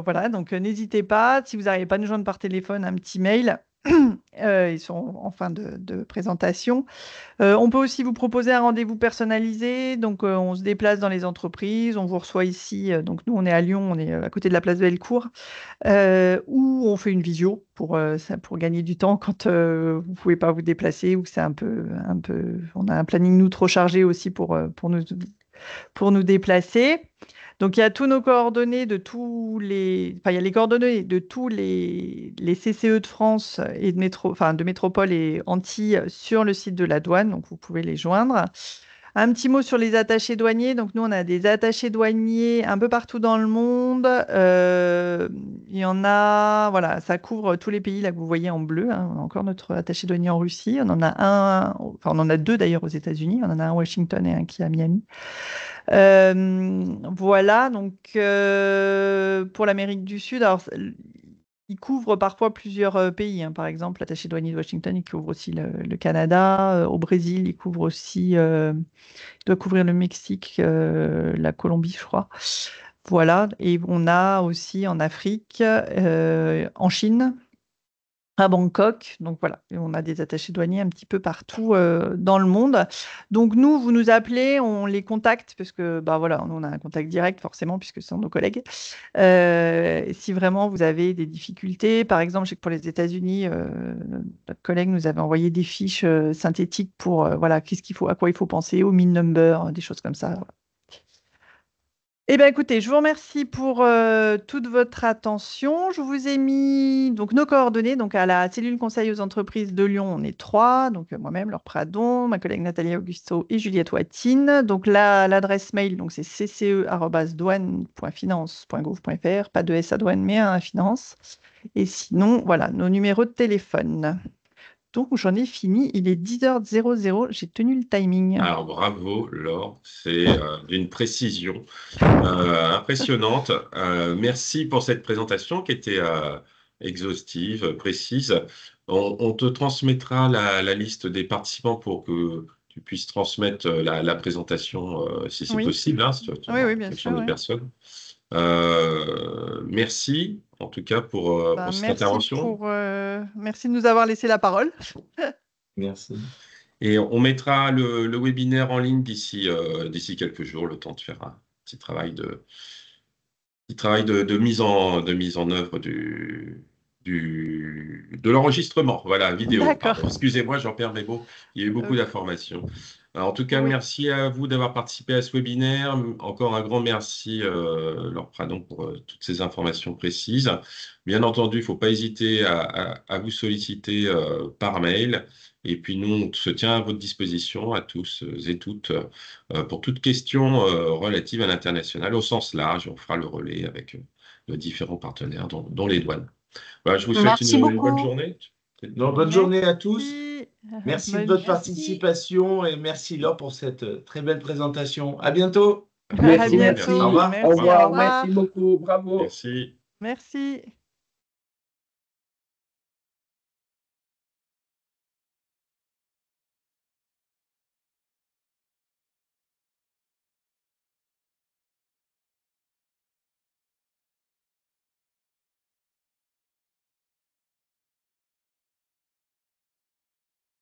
voilà. Donc, n'hésitez pas. Si vous n'arrivez pas à nous joindre par téléphone, un petit mail. Ils sont en fin de présentation. On peut aussi vous proposer un rendez-vous personnalisé. Donc, on se déplace dans les entreprises, on vous reçoit ici. Donc, nous, on est à Lyon, on est à côté de la place Bellecour, où on fait une visio pour gagner du temps quand vous ne pouvez pas vous déplacer ou que c'est un peu. On a un planning, nous, trop chargé aussi pour nous déplacer. Donc, il y a tous nos coordonnées de tous les. Enfin, il y a les coordonnées de tous les CCE de France et de métropole et Antilles sur le site de la douane. Donc, vous pouvez les joindre. Un petit mot sur les attachés douaniers. Donc, nous, on a des attachés douaniers un peu partout dans le monde. Il y en a. Voilà, ça couvre tous les pays là que vous voyez en bleu, hein. On a encore notre attaché douanier en Russie. On en a on en a deux d'ailleurs aux États-Unis. On en a un à Washington et un qui est à Miami. Voilà, donc pour l'Amérique du Sud, alors il couvre parfois plusieurs pays, hein. Par exemple, l'attaché douanier de Washington, il couvre aussi le Canada. Au Brésil, il couvre aussi, il doit couvrir le Mexique, la Colombie, je crois. Voilà, et on a aussi en Afrique, en Chine, à Bangkok. Donc voilà, et on a des attachés douaniers un petit peu partout dans le monde. Donc nous, vous nous appelez, on les contacte parce que voilà, on a un contact direct forcément puisque ce sont nos collègues. Si vraiment vous avez des difficultés, par exemple, je sais que pour les États-Unis, notre collègue nous avait envoyé des fiches synthétiques pour voilà, à quoi il faut penser, au min number, des choses comme ça. Eh bien, écoutez, je vous remercie pour toute votre attention. Je vous ai mis donc nos coordonnées. Donc, à la cellule conseil aux entreprises de Lyon, on est 3. Donc, moi-même, Laure Pradon, ma collègue Nathalie Augusto et Juliette Watine. Donc, l'adresse mail, donc c'est cce@douane.finance.gouv.fr. Pas de S à douane, mais à finance. Et sinon, voilà, nos numéros de téléphone. Donc, j'en ai fini. Il est 10h00. J'ai tenu le timing. Alors, bravo, Laure, c'est d'une précision impressionnante. Merci pour cette présentation qui était exhaustive, précise. On te transmettra la liste des participants pour que tu puisses transmettre la présentation si c'est Oui. possible, hein, si tu Oui, oui, bien fonction sûr. de Ouais. personnes. Merci en tout cas pour cette Merci intervention. merci de nous avoir laissé la parole. Merci. Et on mettra le webinaire en ligne d'ici quelques jours, le temps de faire un petit travail de mise en œuvre de l'enregistrement. Voilà, vidéo, D'accord. pardon. Excusez-moi, j'en perds mes mots. Il y a eu beaucoup d'informations. Alors, en tout cas, Oui. merci à vous d'avoir participé à ce webinaire. Encore un grand merci, Laure Pradon, pour toutes ces informations précises. Bien entendu, il ne faut pas hésiter à vous solliciter par mail. Et puis, nous, on se tient à votre disposition, à tous et toutes, pour toute question relative à l'international, au sens large. On fera le relais avec nos différents partenaires, dont les douanes. Voilà, je vous souhaite Merci une bonne beaucoup. journée. Donc, bonne journée à tous. Merci. Merci de Bonne- votre participation et merci Laure pour cette très belle présentation. À bientôt. À Merci, bientôt. Au revoir. Merci, Au au revoir. revoir. Merci beaucoup. Bravo. Merci. Merci.